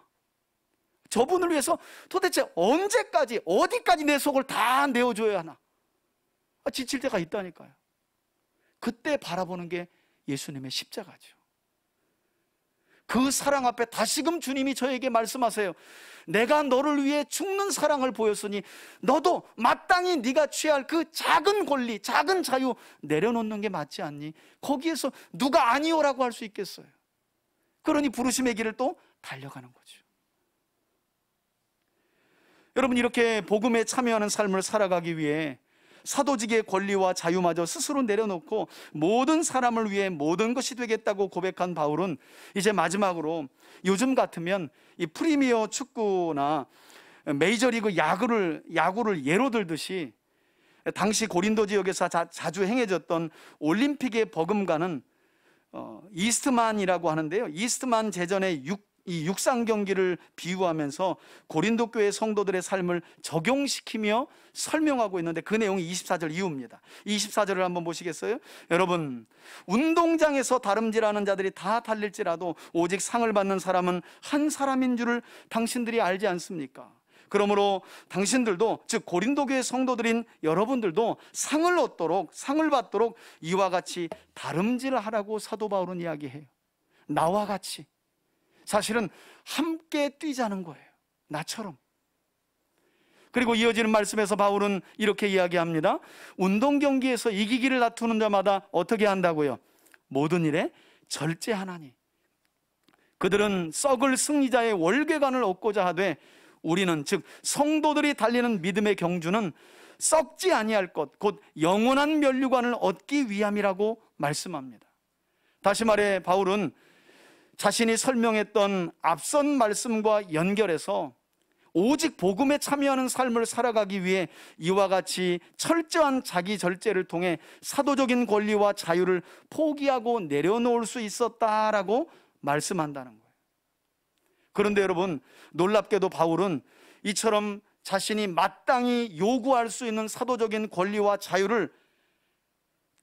저분을 위해서 도대체 언제까지, 어디까지 내 속을 다 내어줘야 하나? 지칠 때가 있다니까요. 그때 바라보는 게 예수님의 십자가죠. 그 사랑 앞에 다시금 주님이 저에게 말씀하세요. 내가 너를 위해 죽는 사랑을 보였으니 너도 마땅히 네가 취할 그 작은 권리, 작은 자유 내려놓는 게 맞지 않니? 거기에서 누가 아니오라고 할 수 있겠어요? 그러니 부르심의 길을 또 달려가는 거죠. 여러분, 이렇게 복음에 참여하는 삶을 살아가기 위해 사도직의 권리와 자유마저 스스로 내려놓고 모든 사람을 위해 모든 것이 되겠다고 고백한 바울은 이제 마지막으로, 요즘 같으면 이 프리미어 축구나 메이저리그 야구를 예로 들듯이 당시 고린도 지역에서 자주 행해졌던 올림픽의 버금가는 이스트만이라고 하는데요, 이스트만 제전의 육상 경기를 비유하면서 고린도 교회 성도들의 삶을 적용시키며 설명하고 있는데, 그 내용이 24절 이후입니다. 24절을 한번 보시겠어요? 여러분, 운동장에서 다름질하는 자들이 다 달릴지라도 오직 상을 받는 사람은 한 사람인 줄을 당신들이 알지 않습니까? 그러므로 당신들도, 즉 고린도 교회 성도들인 여러분들도 상을 받도록 이와 같이 다름질하라고 사도 바울은 이야기해요. 나와 같이, 사실은 함께 뛰자는 거예요, 나처럼. 그리고 이어지는 말씀에서 바울은 이렇게 이야기합니다. 운동 경기에서 이기기를 다투는 자마다 어떻게 한다고요? 모든 일에 절제하나니 그들은 썩을 승리자의 월계관을 얻고자 하되 우리는, 즉 성도들이 달리는 믿음의 경주는 썩지 아니할 것, 곧 영원한 면류관을 얻기 위함이라고 말씀합니다. 다시 말해 바울은 자신이 설명했던 앞선 말씀과 연결해서 오직 복음에 참여하는 삶을 살아가기 위해 이와 같이 철저한 자기 절제를 통해 사도적인 권리와 자유를 포기하고 내려놓을 수 있었다라고 말씀한다는 거예요. 그런데 여러분, 놀랍게도 바울은 이처럼 자신이 마땅히 요구할 수 있는 사도적인 권리와 자유를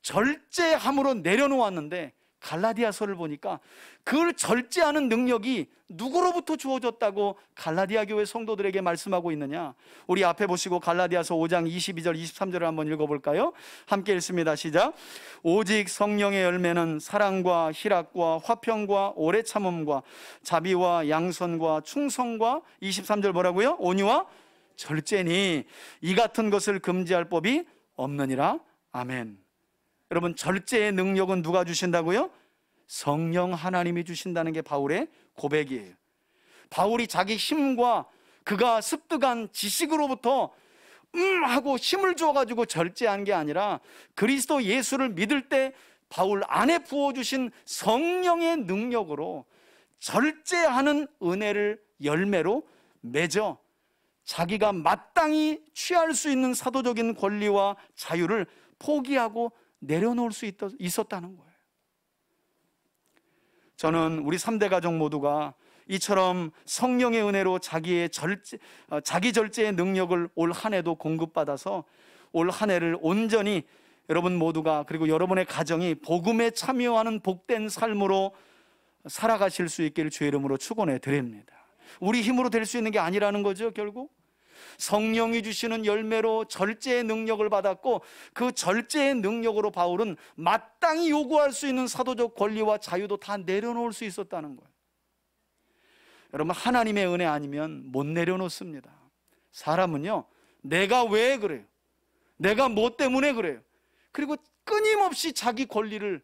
절제함으로 내려놓았는데, 갈라디아서를 보니까 그걸 절제하는 능력이 누구로부터 주어졌다고 갈라디아 교회 성도들에게 말씀하고 있느냐? 우리 앞에 보시고 갈라디아서 5장 22절 23절을 한번 읽어볼까요? 함께 읽습니다. 시작. 오직 성령의 열매는 사랑과 희락과 화평과 오래 참음과 자비와 양선과 충성과 23절 뭐라고요? 온유와 절제니 이 같은 것을 금지할 법이 없느니라. 아멘. 여러분, 절제의 능력은 누가 주신다고요? 성령 하나님이 주신다는 게 바울의 고백이에요. 바울이 자기 힘과 그가 습득한 지식으로부터 하고 힘을 주어가지고 절제한 게 아니라 그리스도 예수를 믿을 때 바울 안에 부어주신 성령의 능력으로 절제하는 은혜를 열매로 맺어 자기가 마땅히 취할 수 있는 사도적인 권리와 자유를 포기하고 내려놓을 수 있었다는 거예요. 저는 우리 3대 가족 모두가 이처럼 성령의 은혜로 자기 절제의 능력을 올 한 해도 공급받아서 올 한 해를 온전히 여러분 모두가, 그리고 여러분의 가정이 복음에 참여하는 복된 삶으로 살아가실 수 있기를 주의 이름으로 축원해 드립니다. 우리 힘으로 될 수 있는 게 아니라는 거죠. 결국 성령이 주시는 열매로 절제의 능력을 받았고, 그 절제의 능력으로 바울은 마땅히 요구할 수 있는 사도적 권리와 자유도 다 내려놓을 수 있었다는 거예요. 여러분, 하나님의 은혜 아니면 못 내려놓습니다. 사람은요, 내가 왜 그래요? 내가 뭐 때문에 그래요? 그리고 끊임없이 자기 권리를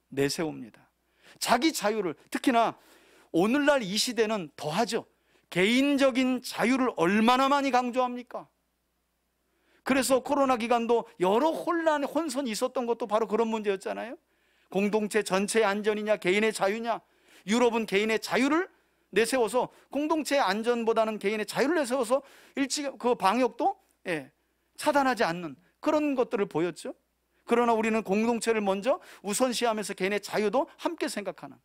내세웁니다. 자기 자유를, 특히나 오늘날 이 시대는 더하죠. 개인적인 자유를 얼마나 많이 강조합니까? 그래서 코로나 기간도 여러 혼선이 있었던 것도 바로 그런 문제였잖아요. 공동체 전체의 안전이냐 개인의 자유냐. 유럽은 개인의 자유를 내세워서, 공동체의 안전보다는 개인의 자유를 내세워서 일찍 그 방역도 차단하지 않는 그런 것들을 보였죠. 그러나 우리는 공동체를 먼저 우선시하면서 개인의 자유도 함께 생각하는.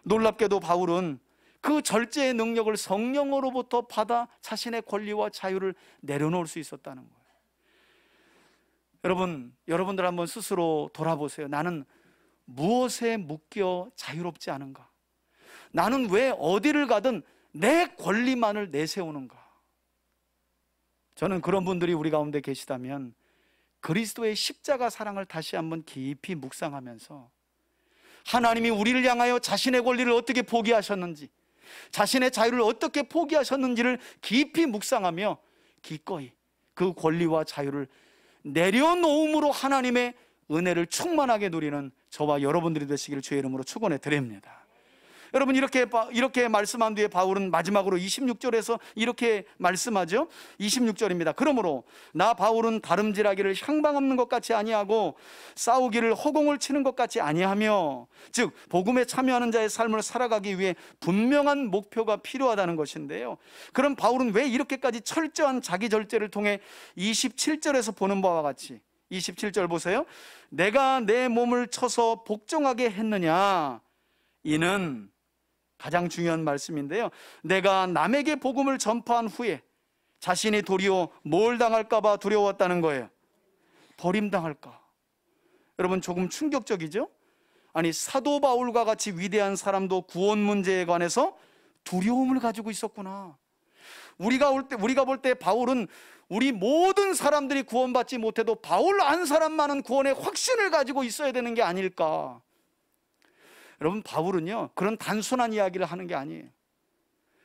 놀랍게도 바울은 그 절제의 능력을 성령으로부터 받아 자신의 권리와 자유를 내려놓을 수 있었다는 거예요. 여러분들 한번 스스로 돌아보세요. 나는 무엇에 묶여 자유롭지 않은가? 나는 왜 어디를 가든 내 권리만을 내세우는가? 저는 그런 분들이 우리 가운데 계시다면 그리스도의 십자가 사랑을 다시 한번 깊이 묵상하면서 하나님이 우리를 향하여 자신의 권리를 어떻게 포기하셨는지, 자신의 자유를 어떻게 포기하셨는지를 깊이 묵상하며 기꺼이 그 권리와 자유를 내려놓음으로 하나님의 은혜를 충만하게 누리는 저와 여러분들이 되시기를 주의 이름으로 축원해 드립니다. 여러분, 이렇게 말씀한 뒤에 바울은 마지막으로 26절에서 이렇게 말씀하죠. 26절입니다. 그러므로 나 바울은 다름질하기를 향방 없는 것 같이 아니하고 싸우기를 허공을 치는 것 같이 아니하며, 즉 복음에 참여하는 자의 삶을 살아가기 위해 분명한 목표가 필요하다는 것인데요. 그럼 바울은 왜 이렇게까지 철저한 자기 절제를 통해 27절에서 보는 바와 같이, 27절 보세요. 내가 내 몸을 쳐서 복종하게 했느냐? 이는 가장 중요한 말씀인데요. 내가 남에게 복음을 전파한 후에 자신이 도리어 뭘 당할까 봐 두려웠다는 거예요. 버림당할까. 여러분, 조금 충격적이죠? 아니, 사도 바울과 같이 위대한 사람도 구원 문제에 관해서 두려움을 가지고 있었구나. 우리가 볼 때 바울은 우리 모든 사람들이 구원받지 못해도 바울 한 사람만은 구원의 확신을 가지고 있어야 되는 게 아닐까. 여러분, 바울은요, 그런 단순한 이야기를 하는 게 아니에요.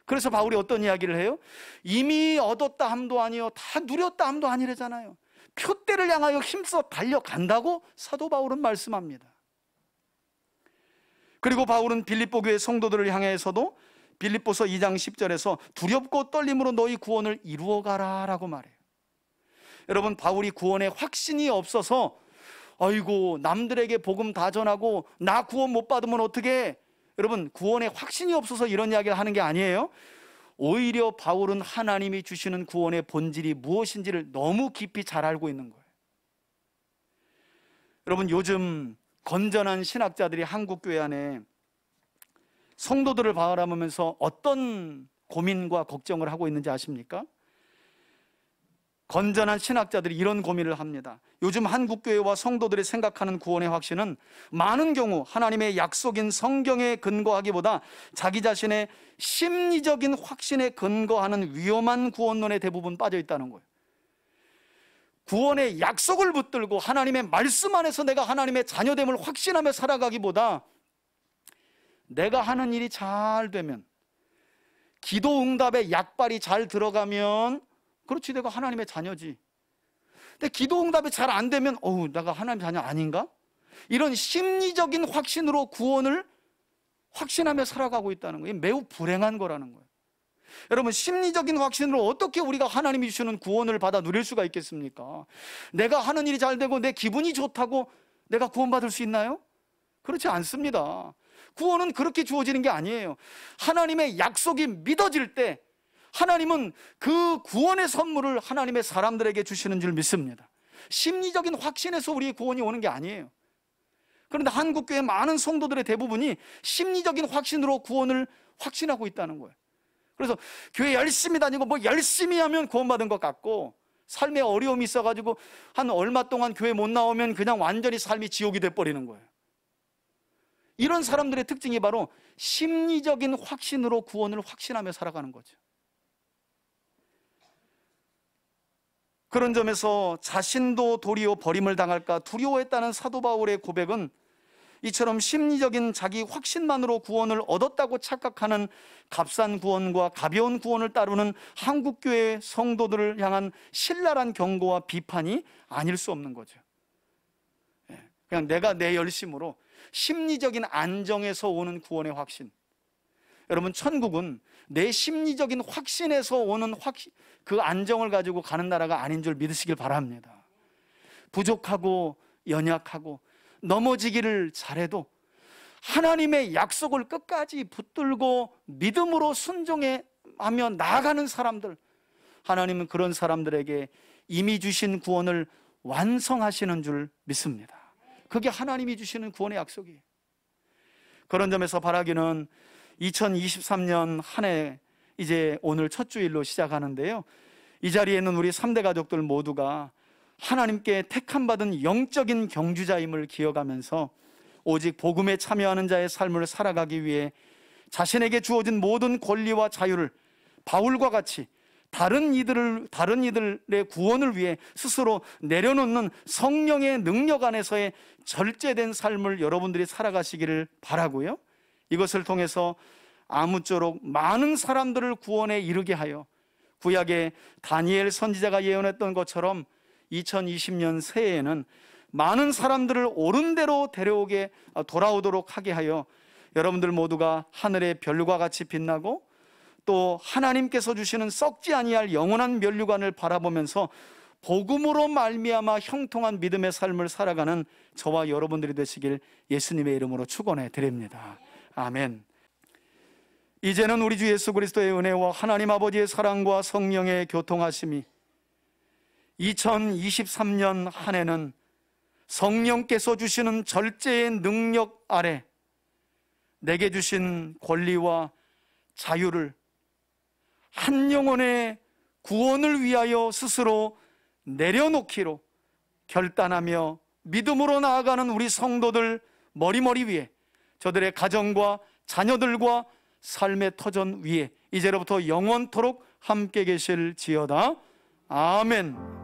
그래서 바울이 어떤 이야기를 해요? 이미 얻었다 함도 아니요, 다 누렸다 함도 아니래잖아요. 표대를 향하여 힘써 달려간다고 사도 바울은 말씀합니다. 그리고 바울은 빌립보 교회 성도들을 향해서도 빌립보서 2장 10절에서 두렵고 떨림으로 너희 구원을 이루어가라 라고 말해요. 여러분, 바울이 구원의 확신이 없어서 아이고 남들에게 복음 다 전하고 나 구원 못 받으면 어떡해? 여러분, 구원에 확신이 없어서 이런 이야기를 하는 게 아니에요. 오히려 바울은 하나님이 주시는 구원의 본질이 무엇인지를 너무 깊이 잘 알고 있는 거예요. 여러분, 요즘 건전한 신학자들이 한국교회 안에 성도들을 바라보면서 어떤 고민과 걱정을 하고 있는지 아십니까? 건전한 신학자들이 이런 고민을 합니다. 요즘 한국교회와 성도들이 생각하는 구원의 확신은 많은 경우 하나님의 약속인 성경에 근거하기보다 자기 자신의 심리적인 확신에 근거하는 위험한 구원론에 대부분 빠져 있다는 거예요. 구원의 약속을 붙들고 하나님의 말씀 안에서 내가 하나님의 자녀됨을 확신하며 살아가기보다 내가 하는 일이 잘 되면, 기도 응답에 약발이 잘 들어가면 그렇지, 내가 하나님의 자녀지. 근데 기도 응답이 잘 안 되면 내가 하나님의 자녀 아닌가? 이런 심리적인 확신으로 구원을 확신하며 살아가고 있다는 거예요. 매우 불행한 거라는 거예요. 여러분, 심리적인 확신으로 어떻게 우리가 하나님이 주시는 구원을 받아 누릴 수가 있겠습니까? 내가 하는 일이 잘 되고 내 기분이 좋다고 내가 구원받을 수 있나요? 그렇지 않습니다. 구원은 그렇게 주어지는 게 아니에요. 하나님의 약속이 믿어질 때 하나님은 그 구원의 선물을 하나님의 사람들에게 주시는 줄 믿습니다. 심리적인 확신에서 우리의 구원이 오는 게 아니에요. 그런데 한국교회 많은 성도들의 대부분이 심리적인 확신으로 구원을 확신하고 있다는 거예요. 그래서 교회 열심히 다니고 뭐 열심히 하면 구원받은 것 같고, 삶에 어려움이 있어가지고 한 얼마 동안 교회 못 나오면 그냥 완전히 삶이 지옥이 돼버리는 거예요. 이런 사람들의 특징이 바로 심리적인 확신으로 구원을 확신하며 살아가는 거죠. 그런 점에서 자신도 도리어 버림을 당할까 두려워했다는 사도 바울의 고백은 이처럼 심리적인 자기 확신만으로 구원을 얻었다고 착각하는 값싼 구원과 가벼운 구원을 따르는 한국교회 성도들을 향한 신랄한 경고와 비판이 아닐 수 없는 거죠. 그냥 내가 내 열심으로 심리적인 안정에서 오는 구원의 확신. 여러분, 천국은 내 심리적인 확신에서 오는 그 안정을 가지고 가는 나라가 아닌 줄 믿으시길 바랍니다. 부족하고 연약하고 넘어지기를 잘해도 하나님의 약속을 끝까지 붙들고 믿음으로 순종하며 나아가는 사람들, 하나님은 그런 사람들에게 이미 주신 구원을 완성하시는 줄 믿습니다. 그게 하나님이 주시는 구원의 약속이에요. 그런 점에서 바라기는 2023년 한 해 이제 오늘 첫 주일로 시작하는데요, 이 자리에 있는 우리 3대 가족들 모두가 하나님께 택함받은 영적인 경주자임을 기억하면서 오직 복음에 참여하는 자의 삶을 살아가기 위해 자신에게 주어진 모든 권리와 자유를 바울과 같이 다른 이들의 구원을 위해 스스로 내려놓는 성령의 능력 안에서의 절제된 삶을 여러분들이 살아가시기를 바라고요, 이것을 통해서 아무쪼록 많은 사람들을 구원에 이르게 하여 구약의 다니엘 선지자가 예언했던 것처럼 2020년 새해에는 많은 사람들을 옳은 대로 돌아오도록 하게 하여 여러분들 모두가 하늘의 별과 같이 빛나고 또 하나님께서 주시는 썩지 아니할 영원한 면류관을 바라보면서 복음으로 말미암아 형통한 믿음의 삶을 살아가는 저와 여러분들이 되시길 예수님의 이름으로 축원해 드립니다. 아멘. 이제는 우리 주 예수 그리스도의 은혜와 하나님 아버지의 사랑과 성령의 교통하심이 2023년 한 해는 성령께서 주시는 절제의 능력 아래 내게 주신 권리와 자유를 한 영혼의 구원을 위하여 스스로 내려놓기로 결단하며 믿음으로 나아가는 우리 성도들 머리머리 위에, 저들의 가정과 자녀들과 삶의 터전 위에 이제로부터 영원토록 함께 계실지어다. 아멘.